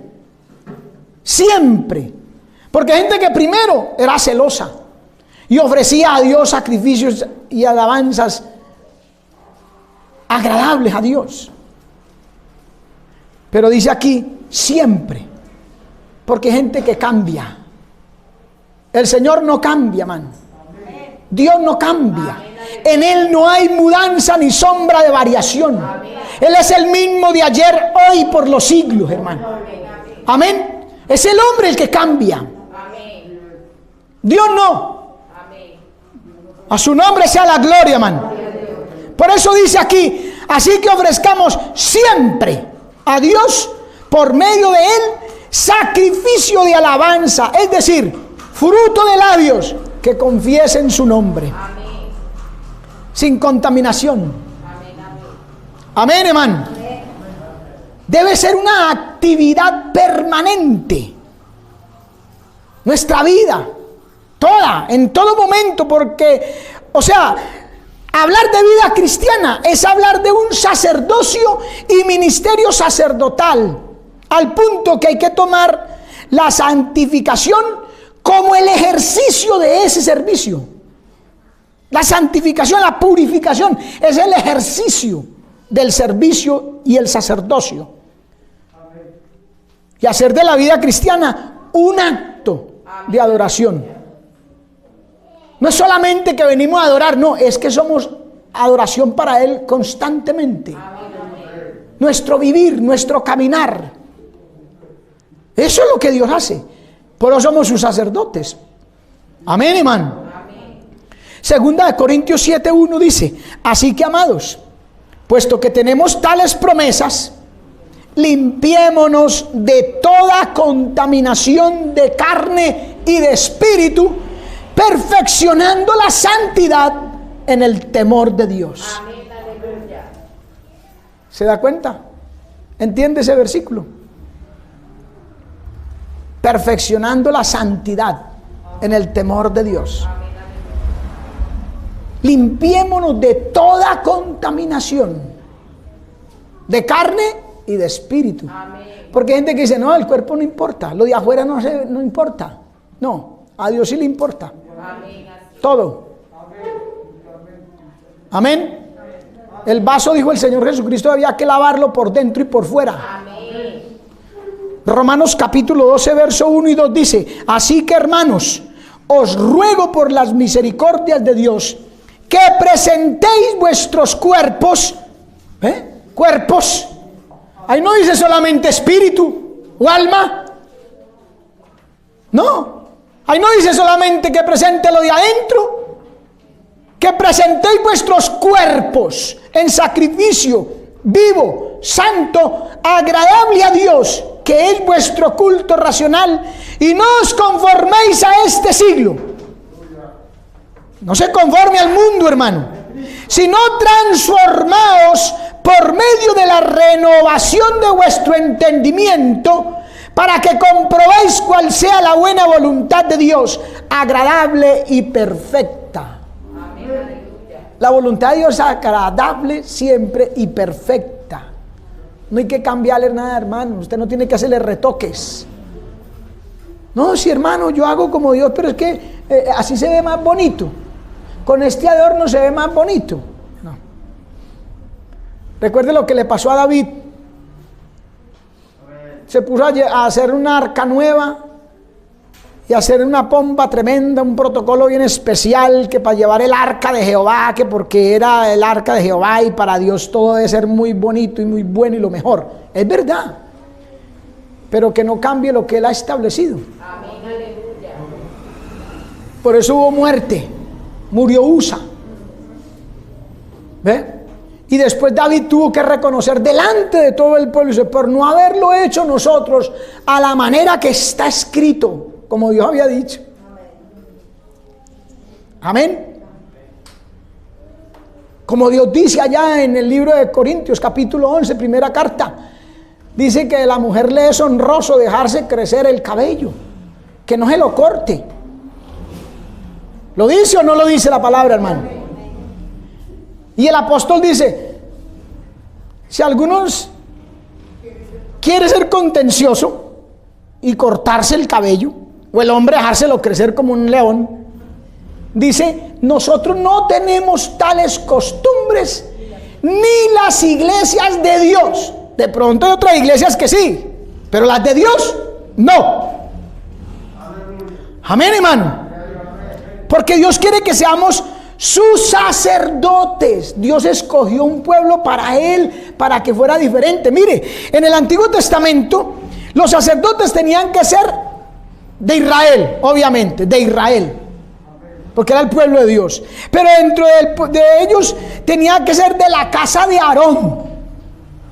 Porque hay gente que primero era celosa y ofrecía a Dios sacrificios y alabanzas agradables a Dios. Pero dice aquí, siempre. Porque hay gente que cambia. El Señor no cambia, mano. Dios no cambia. En Él no hay mudanza ni sombra de variación. Él es el mismo de ayer, hoy y por los siglos, hermano. Amén. Es el hombre el que cambia. Dios no. A su nombre sea la gloria, hermano. Por eso dice aquí, así que ofrezcamos siempre a Dios por medio de Él sacrificio de alabanza, es decir, fruto de labios que confiesen su nombre. Sin contaminación. Amén, hermano. Debe ser una actividad permanente. Nuestra vida, toda, en todo momento, porque, o sea, hablar de vida cristiana es hablar de un sacerdocio y ministerio sacerdotal, al punto que hay que tomar la santificación como el ejercicio de ese servicio. La santificación, la purificación, es el ejercicio del servicio y el sacerdocio. Y hacer de la vida cristiana un acto de adoración. No es solamente que venimos a adorar, no, es que somos adoración para Él constantemente. Nuestro vivir, nuestro caminar. Eso es lo que Dios hace. Por eso somos sus sacerdotes. Amén, hermano. Segunda de Corintios 7:1 dice: así que, amados, puesto que tenemos tales promesas, limpiémonos de toda contaminación de carne y de espíritu, perfeccionando la santidad en el temor de Dios. Amén, aleluya. ¿Se da cuenta? ¿Entiende ese versículo? Perfeccionando la santidad en el temor de Dios. Limpiémonos de toda contaminación de carne y de espíritu. Amén. Porque hay gente que dice, no, el cuerpo no importa, lo de afuera no importa. No, a Dios sí le importa. Amén. Todo. Amén. El vaso, dijo el Señor Jesucristo, había que lavarlo por dentro y por fuera. Amén. Romanos capítulo 12, verso 1 y 2 dice: así que, hermanos, os ruego por las misericordias de Dios que presentéis vuestros cuerpos, cuerpos, ahí no dice solamente espíritu o alma, no, ahí no dice solamente que presente lo de adentro, que presentéis vuestros cuerpos en sacrificio vivo, santo, agradable a Dios, que es vuestro culto racional, y no os conforméis a este siglo. No se conforme al mundo, hermano, sino transformaos por medio de la renovación de vuestro entendimiento, para que comprobéis cuál sea la buena voluntad de Dios, agradable y perfecta. La voluntad de Dios es agradable siempre y perfecta. No hay que cambiarle nada, hermano. Usted no tiene que hacerle retoques. No, si, hermano, yo hago como Dios, pero es que así se ve más bonito. Con este adorno se ve más bonito. No. Recuerde lo que le pasó a David. Se puso a hacer una arca nueva y a hacer una pompa tremenda, un protocolo bien especial, que para llevar el arca de Jehová, que porque era el arca de Jehová y para Dios todo debe ser muy bonito y muy bueno y lo mejor. Es verdad, pero que no cambie lo que Él ha establecido. Amén, aleluya. Por eso hubo muerte. Murió Usa. ¿Ve? Y después David tuvo que reconocer delante de todo el pueblo, dice, por no haberlo hecho nosotros a la manera que está escrito, como Dios había dicho. Amén. Como Dios dice allá en el libro de Corintios, capítulo 11, primera carta, dice que a la mujer le es honroso dejarse crecer el cabello, que no se lo corte. ¿Lo dice o no lo dice la palabra, hermano? Y el apóstol dice, si algunos quiere ser contencioso y cortarse el cabello, o el hombre dejárselo crecer como un león, dice, nosotros no tenemos tales costumbres, ni las iglesias de Dios. De pronto hay otras iglesias que sí, pero las de Dios, no. Amén, hermano. Porque Dios quiere que seamos sus sacerdotes. Dios escogió un pueblo para Él, para que fuera diferente. Mire, en el Antiguo Testamento, los sacerdotes tenían que ser de Israel, obviamente, de Israel, porque era el pueblo de Dios. Pero dentro de ellos tenía que ser de la casa de Aarón.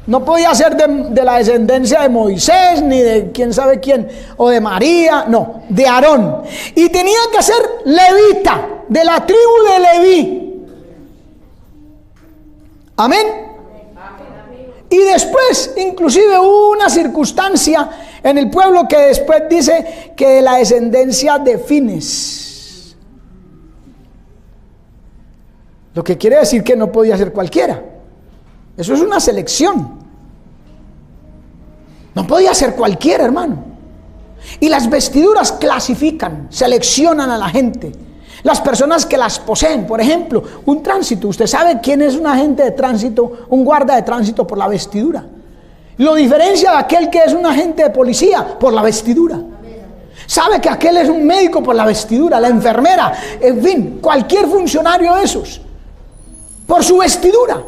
No podía ser de la descendencia de Moisés, ni de quién sabe quién, o de María, no, de Aarón. Y tenía que ser levita, de la tribu de Leví. Amén. Y después, inclusive hubo una circunstancia en el pueblo que después dice que de la descendencia de Fines. Lo que quiere decir que no podía ser cualquiera. Eso es una selección. No podía ser cualquiera, hermano. Y las vestiduras clasifican, seleccionan a la gente. Las personas que las poseen, por ejemplo, un tránsito. Usted sabe quién es un agente de tránsito, un guarda de tránsito, por la vestidura. Lo diferencia de aquel que es un agente de policía por la vestidura. Sabe que aquel es un médico por la vestidura, la enfermera, en fin, cualquier funcionario de esos, por su vestidura.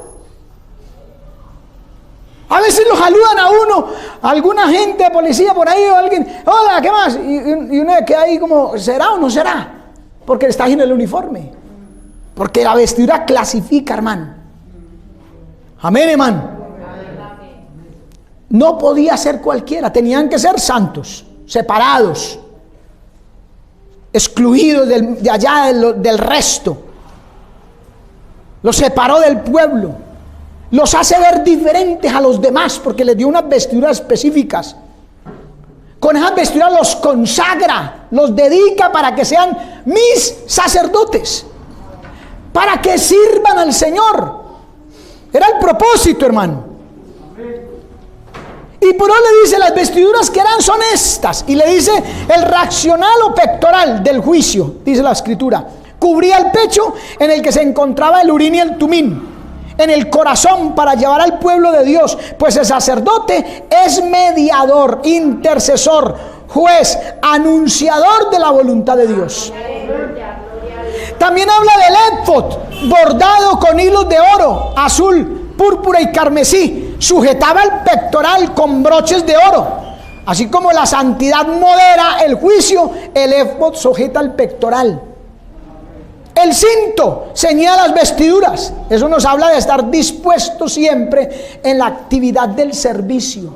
A veces lo saludan a uno, algún agente de policía por ahí o alguien, hola, ¿qué más? Y uno queda ahí como, ¿será o no será? Porque está en el uniforme. Porque la vestidura clasifica, hermano. Amén, hermano. No podía ser cualquiera, tenían que ser santos, separados, excluidos de allá del resto. Los separó del pueblo, los hace ver diferentes a los demás porque les dio unas vestiduras específicas. Con esas vestiduras los consagra, los dedica para que sean mis sacerdotes, para que sirvan al Señor. Era el propósito, hermano. Y por ahora le dice, las vestiduras que eran son estas. Y le dice, el racional o pectoral del juicio, dice la escritura, cubría el pecho en el que se encontraba el urín y el tumín, en el corazón para llevar al pueblo de Dios, pues el sacerdote es mediador, intercesor, juez, anunciador de la voluntad de Dios. También habla del éfod, bordado con hilos de oro, azul, púrpura y carmesí, sujetaba el pectoral con broches de oro. Así como la santidad modera el juicio, el éfod sujeta el pectoral. El cinto ceñía las vestiduras. Eso nos habla de estar dispuesto siempre en la actividad del servicio.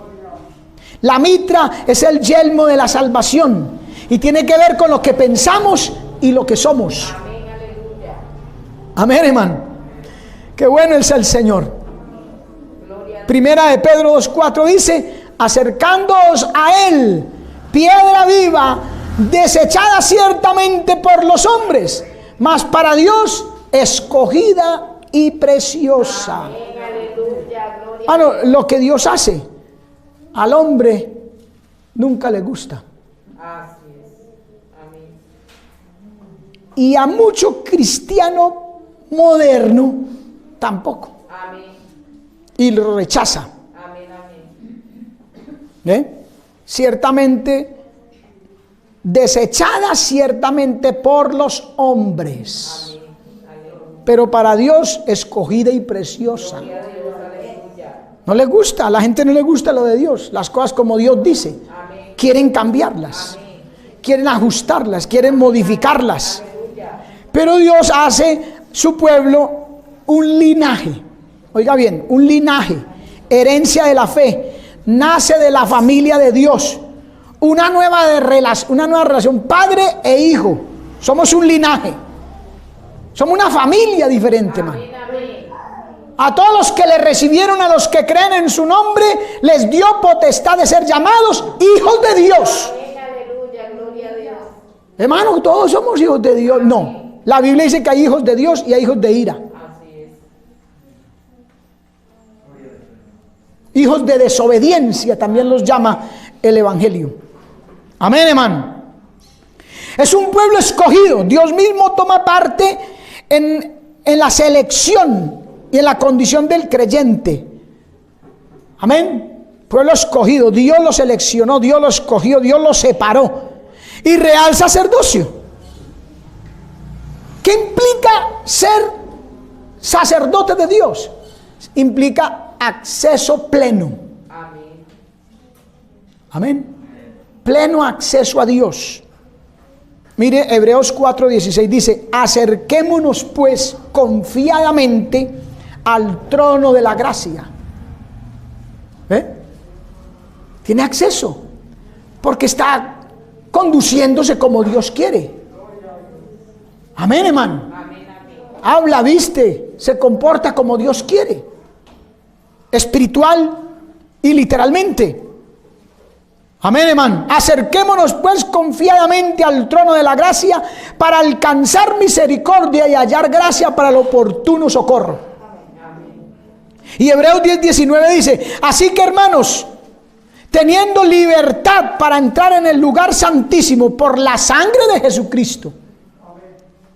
La mitra es el yelmo de la salvación y tiene que ver con lo que pensamos y lo que somos. Amén, aleluya. Amén, hermano. Qué bueno es el Señor. Primera de Pedro 2:4 dice, acercándoos a Él, piedra viva, desechada ciertamente por los hombres, mas para Dios escogida y preciosa. Amén, aleluya, gloria. Bueno, lo que Dios hace al hombre nunca le gusta. Así es. Amén. Y a mucho cristiano moderno tampoco. Amén. Y lo rechaza. Amén, amén. Ciertamente desechada ciertamente por los hombres, pero para Dios escogida y preciosa. No le gusta, a la gente no le gusta lo de Dios, las cosas como Dios dice. Quieren cambiarlas, quieren ajustarlas, quieren modificarlas. Pero Dios hace su pueblo un linaje. Oiga bien, un linaje, herencia de la fe, nace de la familia de Dios. Una nueva relación, padre e hijo. Somos un linaje. Somos una familia diferente, hermano. A todos los que le recibieron, a los que creen en su nombre, les dio potestad de ser llamados hijos de Dios. Amén, aleluya, gloria a Dios. Hermano, todos somos hijos de Dios. No, la Biblia dice que hay hijos de Dios y hay hijos de ira. Así es. Hijos de desobediencia también los llama el Evangelio. Amén, hermano. Es un pueblo escogido. Dios mismo toma parte en la selección y en la condición del creyente. Amén. Pueblo escogido. Dios lo seleccionó, Dios lo escogió, Dios lo separó. Y real sacerdocio. ¿Qué implica ser sacerdote de Dios? Implica acceso pleno. Amén. Amén. Pleno acceso a Dios. Mire, Hebreos 4:16 dice: acerquémonos pues confiadamente al trono de la gracia. ¿Ve? Tiene acceso, porque está conduciéndose como Dios quiere. Amén, hermano. Amén, amén. Habla, viste, se comporta como Dios quiere, espiritual y literalmente. Amén, hermano. Acerquémonos pues confiadamente al trono de la gracia para alcanzar misericordia y hallar gracia para el oportuno socorro. Y Hebreos 10:19 dice: así que, hermanos, teniendo libertad para entrar en el lugar santísimo por la sangre de Jesucristo.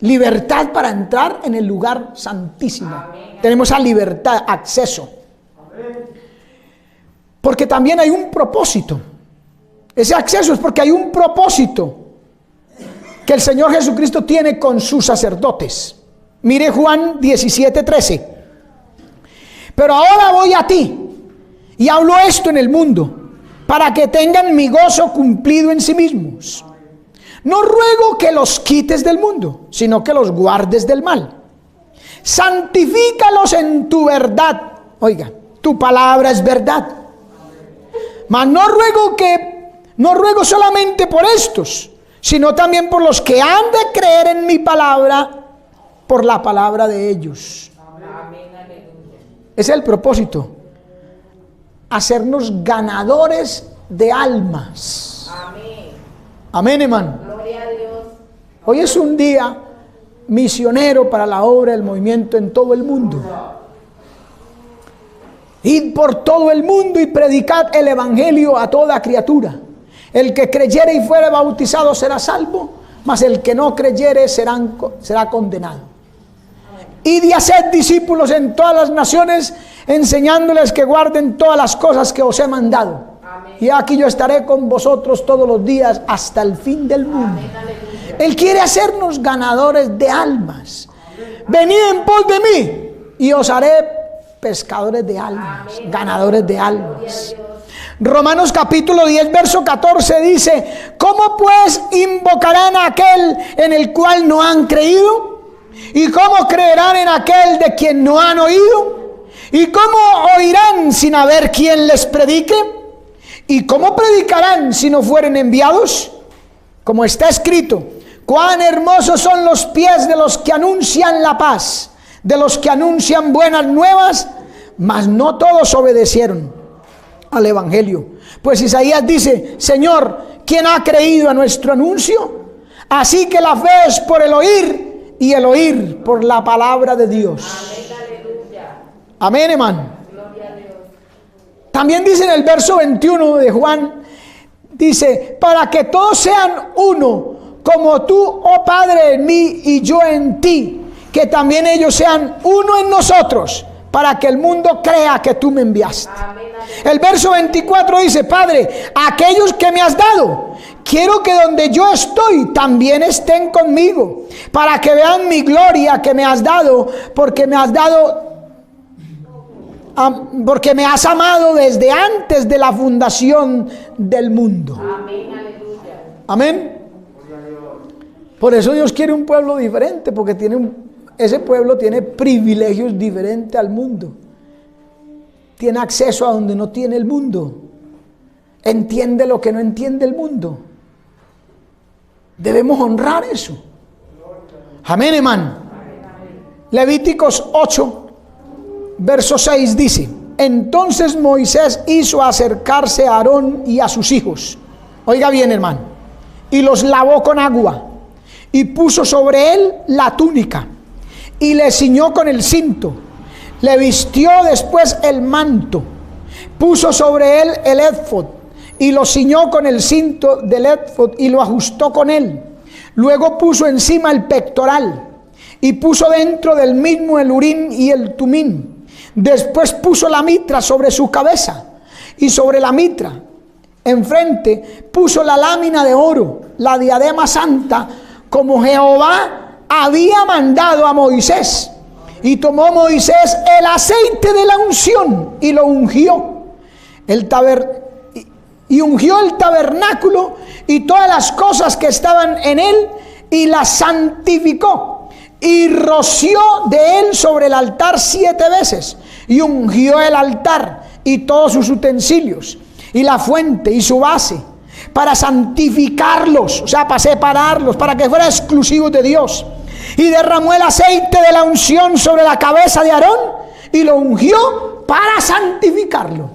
Libertad para entrar en el lugar santísimo. Amén. Tenemos esa libertad, acceso. Amén. Porque también hay un propósito. Ese acceso es porque hay un propósito que el Señor Jesucristo tiene con sus sacerdotes. Mire Juan 17:13. Pero ahora voy a ti y hablo esto en el mundo, para que tengan mi gozo cumplido en sí mismos. No ruego que los quites del mundo, sino que los guardes del mal. Santifícalos en tu verdad. Oiga, tu palabra es verdad. Mas no ruego solamente por estos, sino también por los que han de creer en mi palabra, por la palabra de ellos. Amén, aleluya. Ese es el propósito. Hacernos ganadores de almas. Amén. Amén, hermano. Gloria a Dios. Hoy es un día misionero para la obra del movimiento en todo el mundo. Id por todo el mundo y predicad el evangelio a toda criatura. El que creyere y fuere bautizado será salvo, mas el que no creyere será condenado. Id y haced discípulos en todas las naciones, enseñándoles que guarden todas las cosas que os he mandado. Amén. Y aquí yo estaré con vosotros todos los días hasta el fin del mundo. Amén, Él quiere hacernos ganadores de almas. Venid en pos de mí y os haré pescadores de almas. Amén. Ganadores de almas. Romanos capítulo 10 verso 14 dice: ¿cómo pues invocarán a aquel en el cual no han creído? ¿Y cómo creerán en aquel de quien no han oído? ¿Y cómo oirán sin haber quien les predique? ¿Y cómo predicarán si no fueren enviados? Como está escrito: cuán hermosos son los pies de los que anuncian la paz, de los que anuncian buenas nuevas, mas no todos obedecieron al evangelio. Pues Isaías dice: Señor, ¿quién ha creído a nuestro anuncio? Así que la fe es por el oír, y el oír por la palabra de Dios. Amén, aleluya. Amén, hermano. Gloria a Dios. También dice en el verso 21 de Juan, dice: para que todos sean uno, como tú, oh Padre, en mí y yo en ti, que también ellos sean uno en nosotros, para que el mundo crea que tú me enviaste. Amén, aleluya. El verso 24 dice: Padre, aquellos que me has dado, quiero que donde yo estoy también estén conmigo, para que vean mi gloria que me has dado, porque me has amado desde antes de la fundación del mundo. Amén, aleluya. Amén. Por eso Dios quiere un pueblo diferente, porque ese pueblo tiene privilegios diferentes al mundo. Tiene acceso a donde no tiene el mundo. Entiende lo que no entiende el mundo. Debemos honrar eso. Amén, hermano. Levíticos 8, verso 6 dice: entonces Moisés hizo acercarse a Aarón y a sus hijos. Oiga bien, hermano. Y los lavó con agua. Y puso sobre él la túnica. Y le ciñó con el cinto. Le vistió después el manto. Puso sobre él el éfod. Y lo ciñó con el cinto del éfod y lo ajustó con él. Luego puso encima el pectoral. Y puso dentro del mismo el urín y el tumín. Después puso la mitra sobre su cabeza. Y sobre la mitra, enfrente, puso la lámina de oro, la diadema santa, como Jehová había mandado a Moisés. Y tomó Moisés el aceite de la unción y lo ungió. Y ungió el tabernáculo y todas las cosas que estaban en él y las santificó. Y roció de él sobre el altar 7 veces. Y ungió el altar y todos sus utensilios y la fuente y su base para santificarlos, o sea, para separarlos, para que fueran exclusivos de Dios. Y derramó el aceite de la unción sobre la cabeza de Aarón y lo ungió para santificarlo,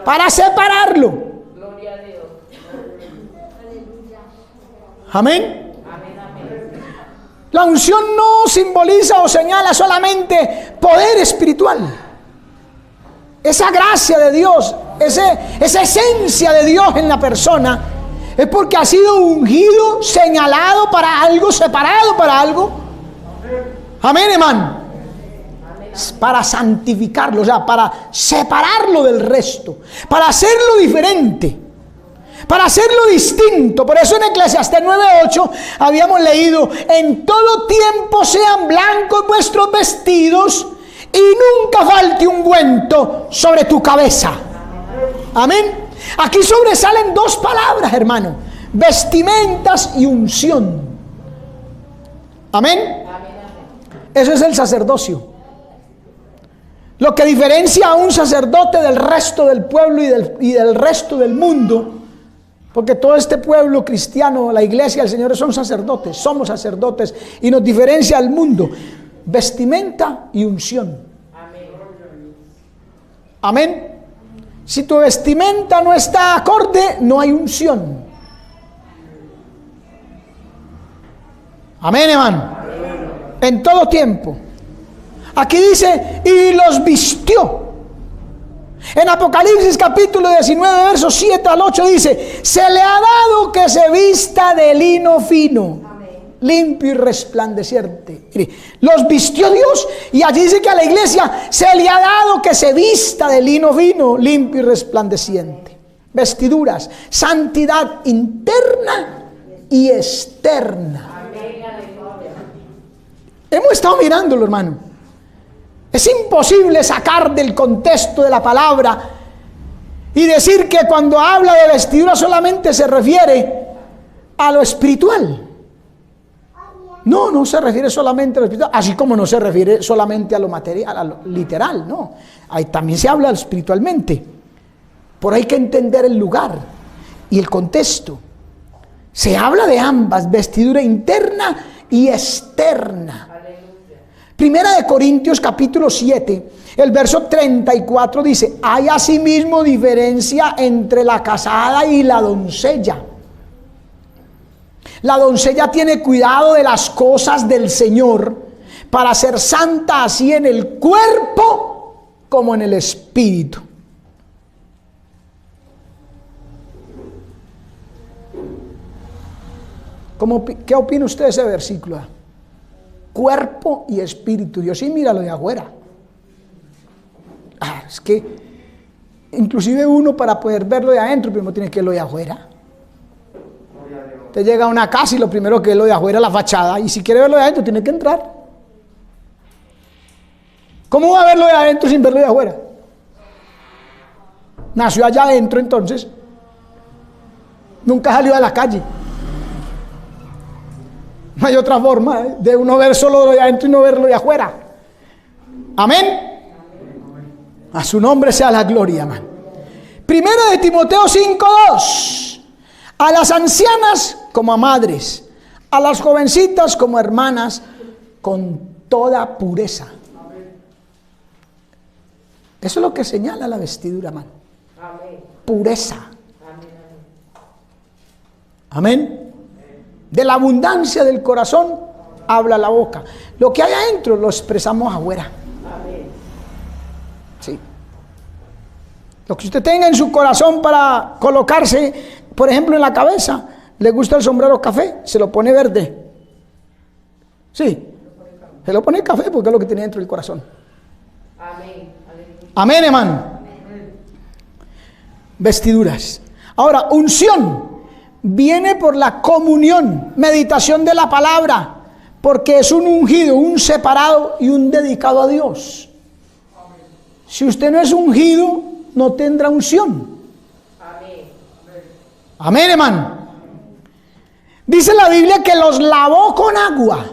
para separarlo. Gloria a Dios. Amén. La unción no simboliza o señala solamente poder espiritual. Esa gracia de Dios, esa esencia de Dios en la persona, es porque ha sido ungido, señalado para algo, separado para algo. Amén, hermano. Para santificarlo, o sea, para separarlo del resto, para hacerlo diferente, para hacerlo distinto. Por eso en Eclesiastés 9:8 habíamos leído: en todo tiempo sean blancos vuestros vestidos y nunca falte ungüento sobre tu cabeza. Amén. Aquí sobresalen 2 palabras, hermano: vestimentas y unción. Amén. Eso es el sacerdocio. Lo que diferencia a un sacerdote del resto del pueblo y del resto del mundo, porque todo este pueblo cristiano, la iglesia del Señor, son sacerdotes, somos sacerdotes, y nos diferencia al mundo: vestimenta y unción. Amén. Si tu vestimenta no está acorde, no hay unción. Amén, hermano. En todo tiempo. Aquí dice: y los vistió. En Apocalipsis capítulo 19, versos 7 al 8 dice: se le ha dado que se vista de lino fino, limpio y resplandeciente. Mire, los vistió Dios, y allí dice que a la iglesia se le ha dado que se vista de lino fino, limpio y resplandeciente. Vestiduras, santidad interna y externa. Hemos estado mirándolo, hermano. Es imposible sacar del contexto de la palabra y decir que cuando habla de vestidura solamente se refiere a lo espiritual. No se refiere solamente a lo espiritual, así como no se refiere solamente a lo material, a lo literal, no. Ahí también se habla espiritualmente. Por ahí hay que entender el lugar y el contexto. Se habla de ambas, vestidura interna y externa. Primera de Corintios capítulo 7, el verso 34 dice: hay asimismo diferencia entre la casada y la doncella. La doncella tiene cuidado de las cosas del Señor para ser santa así en el cuerpo como en el espíritu. ¿Qué opina usted de ese versículo? Cuerpo y espíritu. Dios sí mira lo de afuera. Es que inclusive uno, para poder verlo de adentro, primero tiene que ver lo de afuera. Usted llega a una casa y lo primero que ve lo de afuera es la fachada, y si quiere verlo de adentro tiene que entrar. ¿Cómo va a verlo de adentro sin verlo de afuera? Nació allá adentro, entonces nunca salió a la calle. No hay otra forma de uno ver solo lo de adentro y no verlo de afuera. Amén. A su nombre sea la gloria, amén. Primero de Timoteo 5:2. A las ancianas como a madres, a las jovencitas como hermanas, con toda pureza. Eso es lo que señala la vestidura, hermano. Pureza. Amén. De la abundancia del corazón habla la boca. Lo que hay adentro lo expresamos afuera. Sí. Lo que usted tenga en su corazón para colocarse, por ejemplo, en la cabeza. ¿Le gusta el sombrero café? Se lo pone verde. Sí. Se lo pone café porque es lo que tiene dentro del corazón. Amén. Amén, hermano. Vestiduras. Ahora, unción viene por la comunión, meditación de la palabra, porque es un ungido, un separado y un dedicado a Dios. Si usted no es ungido, no tendrá unción. Amén. Amén, hermano. Dice la Biblia que los lavó con agua,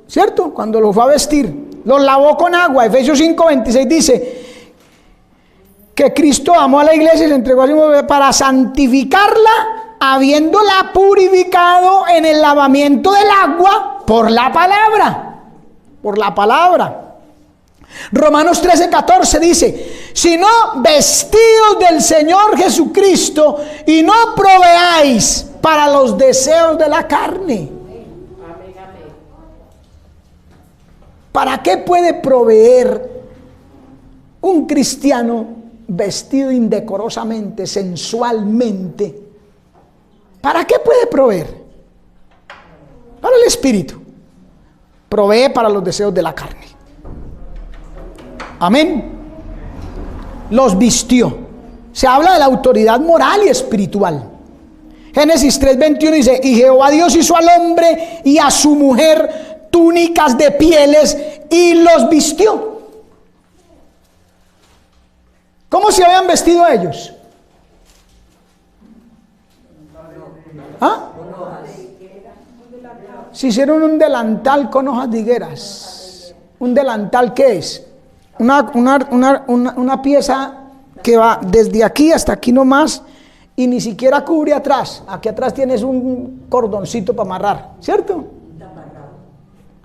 ¿cierto? Cuando los fue a vestir, los lavó con agua. Efesios 5:26 dice que Cristo amó a la iglesia y se entregó a sí mismo para santificarla, habiéndola purificado en el lavamiento del agua por la palabra. Por la palabra. Romanos 13:14 dice: sino vestidos del Señor Jesucristo y no proveáis para los deseos de la carne. Amén, amén. ¿Para qué puede proveer un cristiano vestido indecorosamente, sensualmente? ¿Para qué puede proveer? Para el espíritu. Provee para los deseos de la carne. Amén. Los vistió. Se habla de la autoridad moral y espiritual. Génesis 3:21 dice: y Jehová Dios hizo al hombre y a su mujer túnicas de pieles y los vistió. ¿Cómo se habían vestido ellos? ¿Ah? Se hicieron un delantal con hojas de higueras. ¿Un delantal qué es? Una pieza que va desde aquí hasta aquí nomás y ni siquiera cubre atrás. Aquí atrás tienes un cordoncito para amarrar, ¿cierto?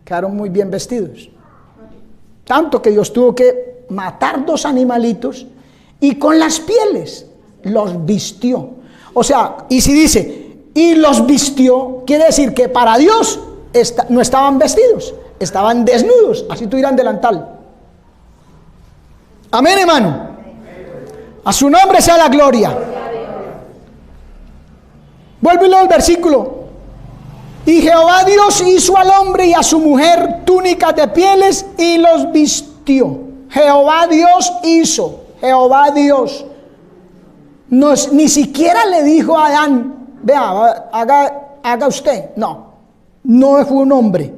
Quedaron muy bien vestidos. Tanto que Dios tuvo que matar 2 animalitos y con las pieles los vistió. O sea, y si dice y los vistió, quiere decir que para Dios no estaban vestidos, estaban desnudos. Así tuvieran delantal. Amén, hermano. A su nombre sea la gloria. Vuelve al versículo. Y Jehová Dios hizo al hombre y a su mujer túnicas de pieles y los vistió. Jehová Dios hizo. Jehová Dios. No, ni siquiera le dijo a Adán: vea, haga usted. No. No fue un hombre.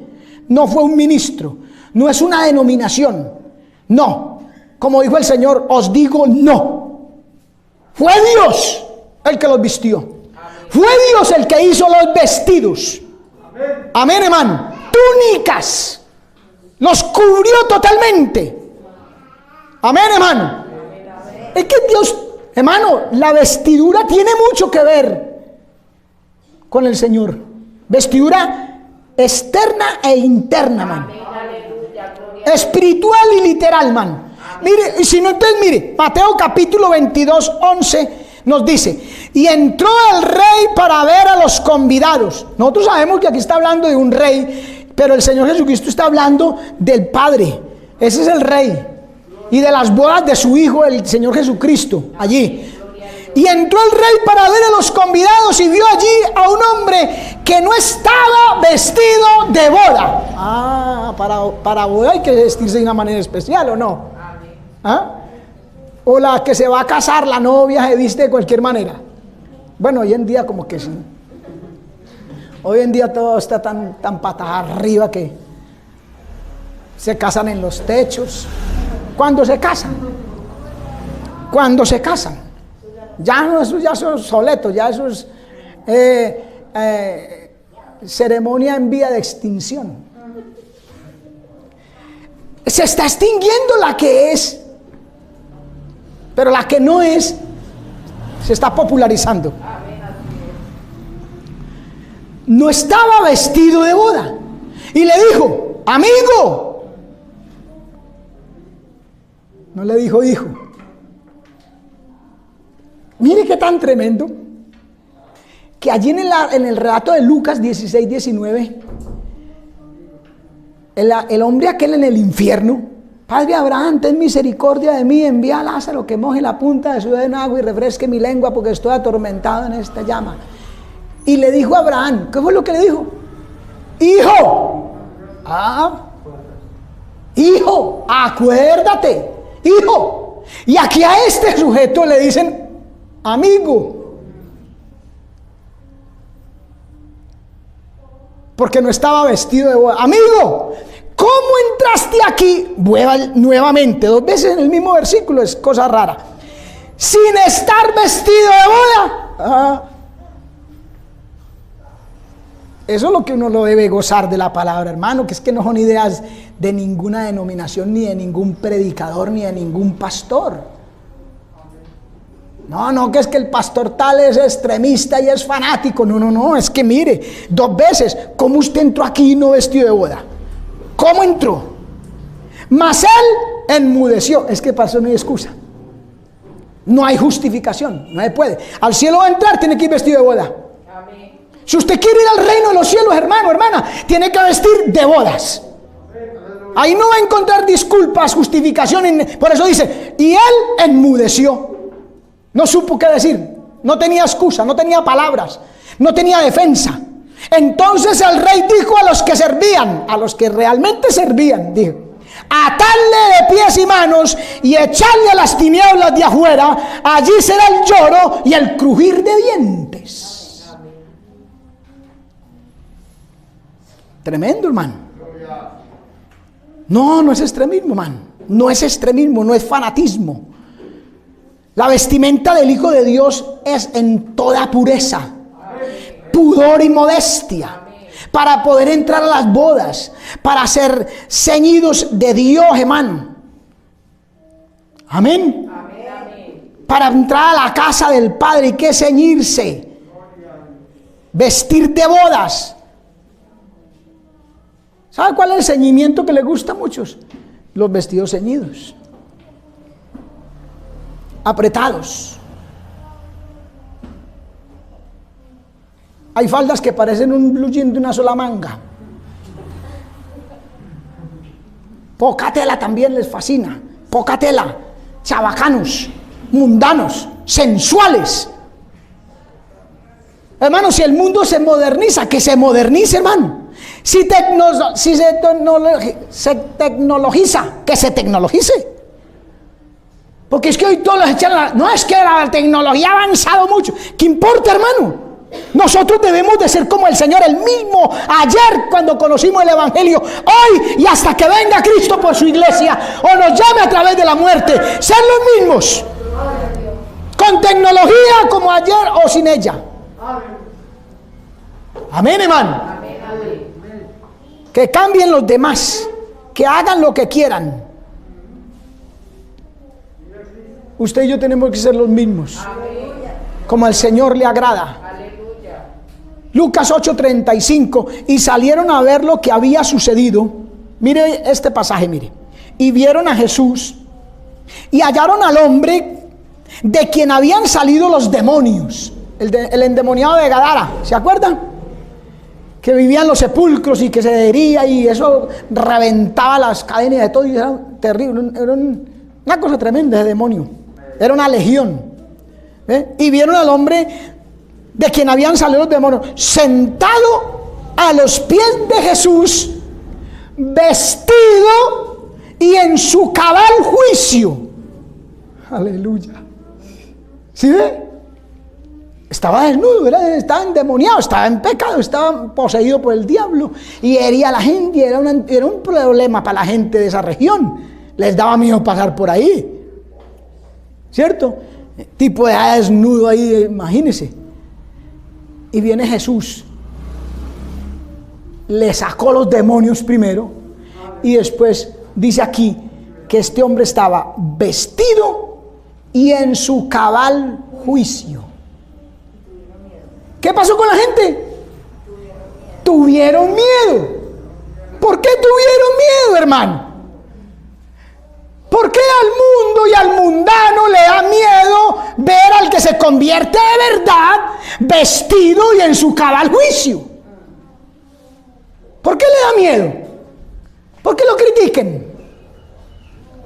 No fue un ministro. No es una denominación. No. Como dijo el Señor, os digo no. Fue Dios el que los vistió. Amén. Fue Dios el que hizo los vestidos. Amén, amén, hermano. Túnicas. Los cubrió totalmente. Amén, hermano. Amén, amén. Es que Dios, hermano, la vestidura tiene mucho que ver con el Señor. Vestidura externa e interna, hermano. Espiritual y literal, hermano. Mire, y si no, entonces mire, Mateo capítulo 22:11 nos dice: y entró el rey para ver a los convidados. Nosotros sabemos que aquí está hablando de un rey, pero el Señor Jesucristo está hablando del Padre. Ese es el rey. Y de las bodas de su Hijo, el Señor Jesucristo, allí. Y entró el rey para ver a los convidados y vio allí a un hombre que no estaba vestido de boda. Ah, para boda hay que vestirse de una manera especial, ¿o no? ¿Ah? O la que se va a casar, la novia, se viste de cualquier manera. Bueno, hoy en día como que sí. Hoy en día todo está tan patas arriba que se casan en los techos. ¿Cuándo se casan? ¿Cuándo se casan? Ya no, eso ya son obsoletos, ya eso es ceremonia en vía de extinción. Se está extinguiendo la que es, pero la que no es se está popularizando. No estaba vestido de boda y le dijo: amigo. No le dijo hijo. Mire qué tan tremendo, que allí en el relato de Lucas 16:19, el hombre aquel en el infierno: Padre Abraham, ten misericordia de mí, envía a Lázaro que moje la punta de su dedo en agua y refresque mi lengua porque estoy atormentado en esta llama. Y le dijo a Abraham, ¿qué fue lo que le dijo? Hijo, hijo, acuérdate, hijo. Y aquí a este sujeto le dicen amigo. porque no estaba vestido de boda. Amigo, ¿cómo entraste aquí? Nuevamente, 2 veces en el mismo versículo, es cosa rara. Sin estar vestido de boda. Eso es lo que uno lo debe gozar de la palabra, hermano, que es que no son ideas de ninguna denominación, ni de ningún predicador, ni de ningún pastor. No, que es que el pastor tal es extremista y es fanático. No, es que mire, 2 veces, ¿cómo usted entró aquí no vestido de boda? ¿Cómo entró? Mas él enmudeció. Es que para eso no hay excusa. No hay justificación, no se puede. Al cielo va a entrar, tiene que ir vestido de boda. Amén. Si usted quiere ir al reino de los cielos, hermano, hermana, tiene que vestir de bodas. Ahí no va a encontrar disculpas, justificación. Por eso dice, y él enmudeció. No supo qué decir, no tenía excusa, no tenía palabras, no tenía defensa. Entonces el rey dijo a los que servían, a los que realmente servían, dijo: atadle de pies y manos y echarle a las tinieblas de afuera, allí será el lloro y el crujir de dientes. Tremendo, hermano. No es extremismo, hermano. No es extremismo, no es fanatismo. La vestimenta del Hijo de Dios es en toda pureza, pudor y modestia, para poder entrar a las bodas, para ser ceñidos de Dios, hermano. Amén. Para entrar a la casa del Padre hay que ceñirse, vestir de bodas. ¿Sabe cuál es el ceñimiento que le gusta a muchos? Los vestidos ceñidos, apretados. Hay faldas que parecen un blue jean de una sola manga. Poca tela también les fascina. Poca tela. Chabacanos, mundanos, sensuales. Hermano, si el mundo se moderniza, que se modernice, hermano. Si se tecnologiza, que se tecnologice. Porque es que hoy todos los echan no, es que la tecnología ha avanzado mucho. ¿Qué importa, hermano? Nosotros debemos de ser como el Señor, el mismo ayer cuando conocimos el Evangelio, hoy y hasta que venga Cristo por su iglesia o nos llame a través de la muerte, ser los mismos, con tecnología como ayer o sin ella. Amén, hermano. Que cambien los demás, que hagan lo que quieran. Usted y yo tenemos que ser los mismos, como al Señor le agrada. Lucas 8:35, y salieron a ver lo que había sucedido. Mire este pasaje, mire. Y vieron a Jesús y hallaron al hombre de quien habían salido los demonios, el endemoniado de Gadara, ¿se acuerdan? Que vivía en los sepulcros y que se hería y eso reventaba las cadenas de todo y era terrible, era una cosa tremenda ese demonio, era una legión. Y vieron al hombre de quien habían salido los demonios, sentado a los pies de Jesús, vestido y en su cabal juicio. Aleluya. ¿Sí ve? Estaba desnudo, estaba endemoniado, estaba en pecado, estaba poseído por el diablo y hería a la gente. Y era un problema para la gente de esa región. Les daba miedo pasar por ahí, ¿cierto? Tipo de desnudo ahí, imagínense. Y viene Jesús, le sacó los demonios primero y después dice aquí que este hombre estaba vestido y en su cabal juicio. ¿Qué pasó con la gente? Tuvieron miedo. ¿Por qué tuvieron miedo, hermano? ¿Por qué al mundo y al mundano le da miedo ver al que se convierte de verdad vestido y en su cabal juicio? ¿Por qué le da miedo? ¿Por qué lo critiquen?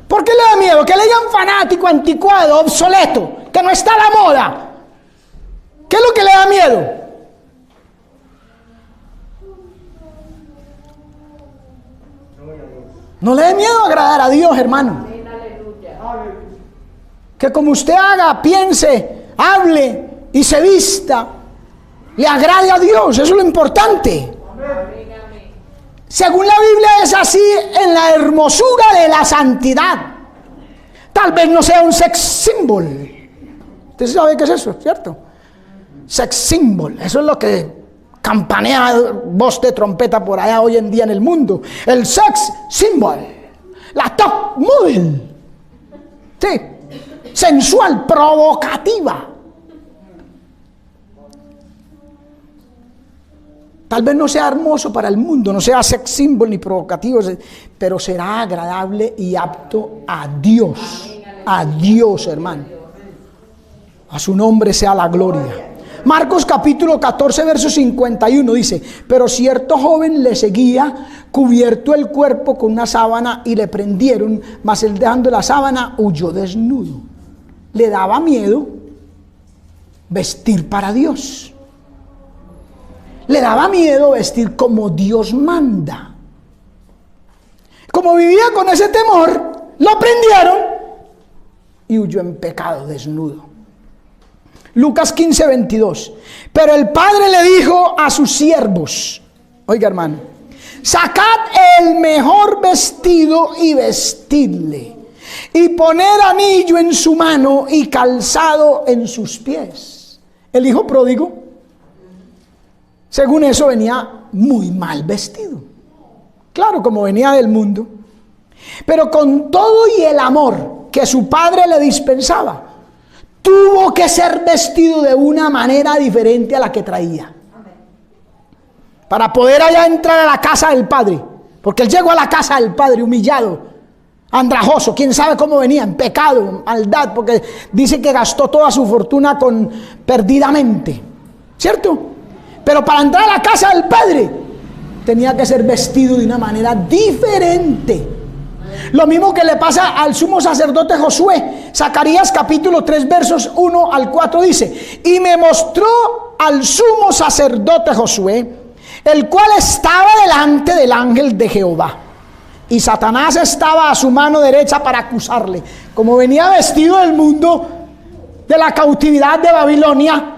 ¿Por qué le da miedo? Que le digan fanático, anticuado, obsoleto, que no está a la moda. ¿Qué es lo que le da miedo? No le dé miedo agradar a Dios, hermano. Que como usted haga, piense, hable y se vista, le agrade a Dios. Eso es lo importante. según la Biblia es así en la hermosura de la santidad. Tal vez no sea un sex symbol. ¿Usted sabe qué es eso, cierto? Sex symbol, eso es lo que campanea voz de trompeta por allá hoy en día en el mundo. El sex symbol, la top model, sí, sensual, provocativa. Tal vez no sea hermoso para el mundo, no sea sex symbol ni provocativo, pero será agradable y apto a Dios. A Dios, hermano. A su nombre sea la gloria. Marcos capítulo 14, verso 51 dice: pero cierto joven le seguía, cubierto el cuerpo con una sábana, y le prendieron, mas él, dejando la sábana, huyó desnudo. Le daba miedo vestir para Dios. Le daba miedo vestir como Dios manda. Como vivía con ese temor, lo prendieron y huyó en pecado desnudo. Lucas 15, 22. Pero el padre le dijo a sus siervos, oiga hermano, sacad el mejor vestido y vestidle, y poned anillo en su mano y calzado en sus pies. El hijo pródigo, según eso, venía muy mal vestido. Claro, como venía del mundo. Pero con todo y el amor que su padre le dispensaba, tuvo que ser vestido de una manera diferente a la que traía. Para poder allá entrar a la casa del padre. Porque él llegó a la casa del padre humillado, andrajoso, quién sabe cómo venía, en pecado, maldad, porque dice que gastó toda su fortuna perdidamente. ¿Cierto? Pero para entrar a la casa del padre tenía que ser vestido de una manera diferente. Lo mismo que le pasa al sumo sacerdote Josué. Zacarías capítulo 3 versos 1 al 4 dice: y me mostró al sumo sacerdote Josué, el cual estaba delante del ángel de Jehová, y Satanás estaba a su mano derecha para acusarle. Como venía vestido del mundo de la cautividad de Babilonia,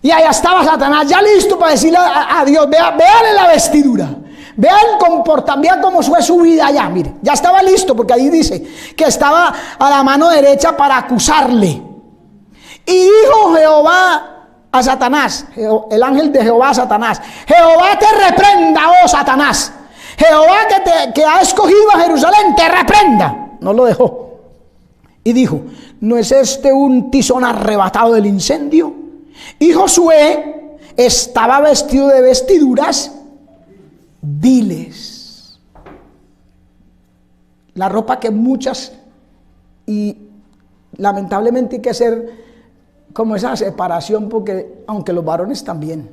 y allá estaba Satanás ya listo para decirle a Dios: véale la vestidura, vea el comportamiento, vea cómo fue su vida allá. Mire, ya estaba listo, porque ahí dice que estaba a la mano derecha para acusarle. Y dijo Jehová a Satanás, el ángel de Jehová a Satanás: Jehová te reprenda, oh Satanás. Jehová que ha escogido a Jerusalén te reprenda. No lo dejó. Y dijo: ¿no es este un tizón arrebatado del incendio? Y Josué estaba vestido de vestiduras viles. La ropa que muchas, y lamentablemente hay que hacer como esa separación, porque aunque los varones también,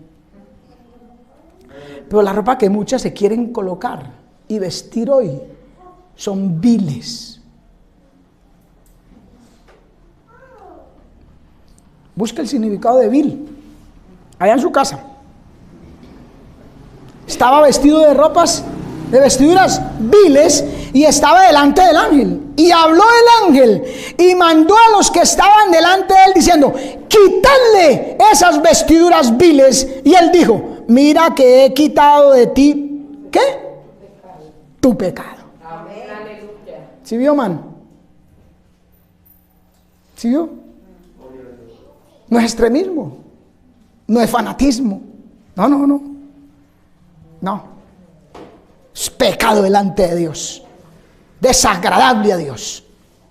pero la ropa que muchas se quieren colocar y vestir hoy son viles. Busca el significado de vil allá en su casa. Estaba vestido de ropas, de vestiduras viles, y estaba delante del ángel. Y habló el ángel y mandó a los que estaban delante de él diciendo: quítale esas vestiduras viles. Y él dijo: mira que he quitado de ti, ¿qué? Tu pecado. Amén. Aleluya. ¿Sí vio, man? ¿Sí vio? No es extremismo, no es fanatismo, no, es pecado delante de Dios, desagradable a Dios.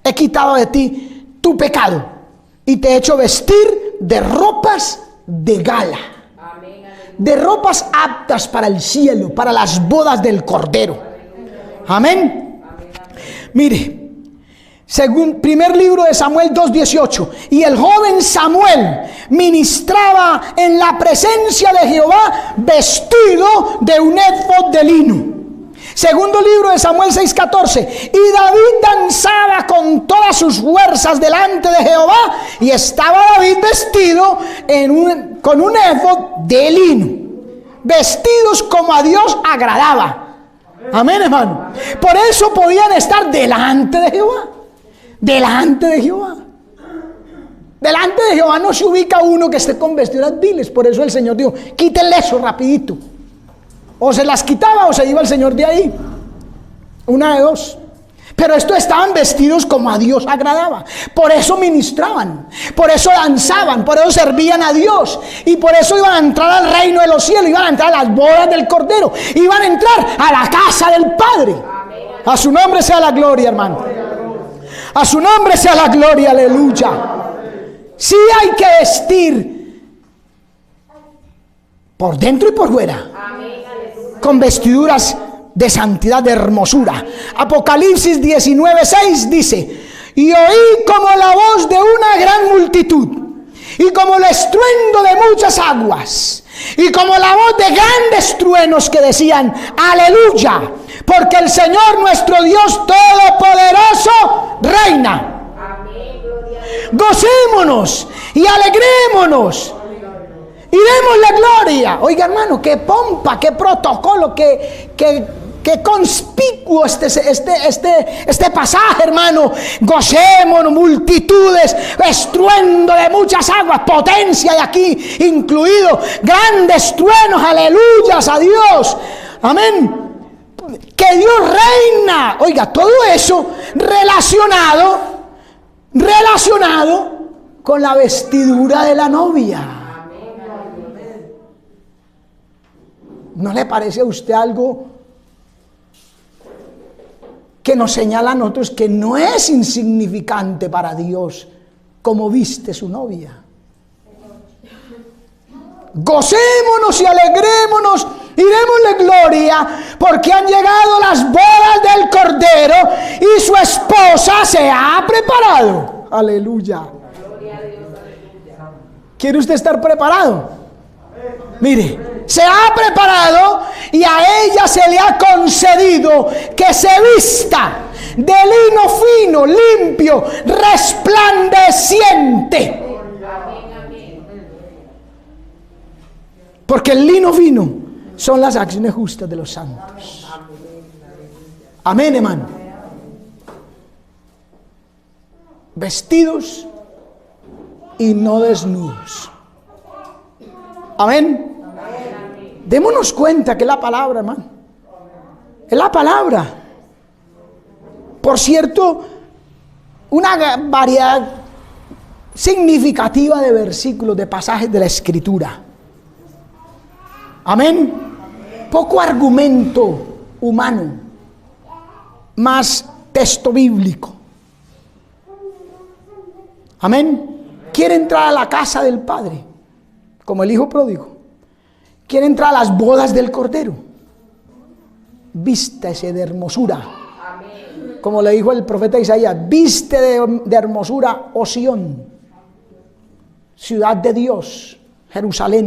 He quitado de ti tu pecado y te he hecho vestir de ropas de gala, de ropas aptas para el cielo, para las bodas del Cordero. Amén. Mire, según primer libro de Samuel 2:18, y el joven Samuel ministraba en la presencia de Jehová vestido de un éfod de lino. Segundo libro de Samuel 6:14, y David danzaba con todas sus fuerzas delante de Jehová, y estaba David vestido con un éfod de lino, vestidos como a Dios agradaba. Amén, hermano. Por eso podían estar delante de Jehová. Delante de Jehová. Delante de Jehová no se ubica uno que esté con vestiduras viles. Por eso el Señor dijo: quítenle eso rapidito. O se las quitaba o se iba el Señor de ahí. Una de dos. Pero estos estaban vestidos como a Dios agradaba. Por eso ministraban, por eso danzaban, por eso servían a Dios. Y por eso iban a entrar al reino de los cielos, iban a entrar a las bodas del Cordero, iban a entrar a la casa del Padre. A su nombre sea la gloria, hermano. A su nombre sea la gloria, aleluya. Sí hay que vestir por dentro y por fuera, con vestiduras de santidad, de hermosura. Apocalipsis 19:6 dice: y oí como la voz de una gran multitud, y como el estruendo de muchas aguas, y como la voz de grandes truenos que decían: aleluya, porque el Señor nuestro Dios Todopoderoso reina. Gocémonos y alegrémonos y démosle gloria. Oiga, hermano, qué pompa, qué protocolo, qué conspicuo este pasaje, hermano. Gocémonos, multitudes, estruendo de muchas aguas, potencia de aquí incluido, grandes truenos, aleluyas a Dios. Amén. Que Dios reina. Oiga, todo eso relacionado con la vestidura de la novia. ¿No le parece a usted algo que nos señala a nosotros que no es insignificante para Dios como viste su novia? Gocémonos y alegrémonos y démosle gloria, porque han llegado las bodas del Cordero y su esposa se ha preparado. Aleluya. ¿Quiere usted estar preparado? Mire, se ha preparado y a ella se le ha concedido que se vista de lino fino, limpio, resplandeciente. Porque el lino fino son las acciones justas de los santos. Amén, hermano. Vestidos y no desnudos. Amén. Démonos cuenta que es la palabra, hermano. Es la palabra. Por cierto, una variedad significativa de versículos, de pasajes de la Escritura. Amén. Poco argumento humano, más texto bíblico. Amén. Quiere entrar a la casa del Padre, como el hijo pródigo. Quiere entrar a las bodas del Cordero. Vístese de hermosura. Amén. Como le dijo el profeta Isaías: viste de hermosura, oh Sión, ciudad de Dios, Jerusalén.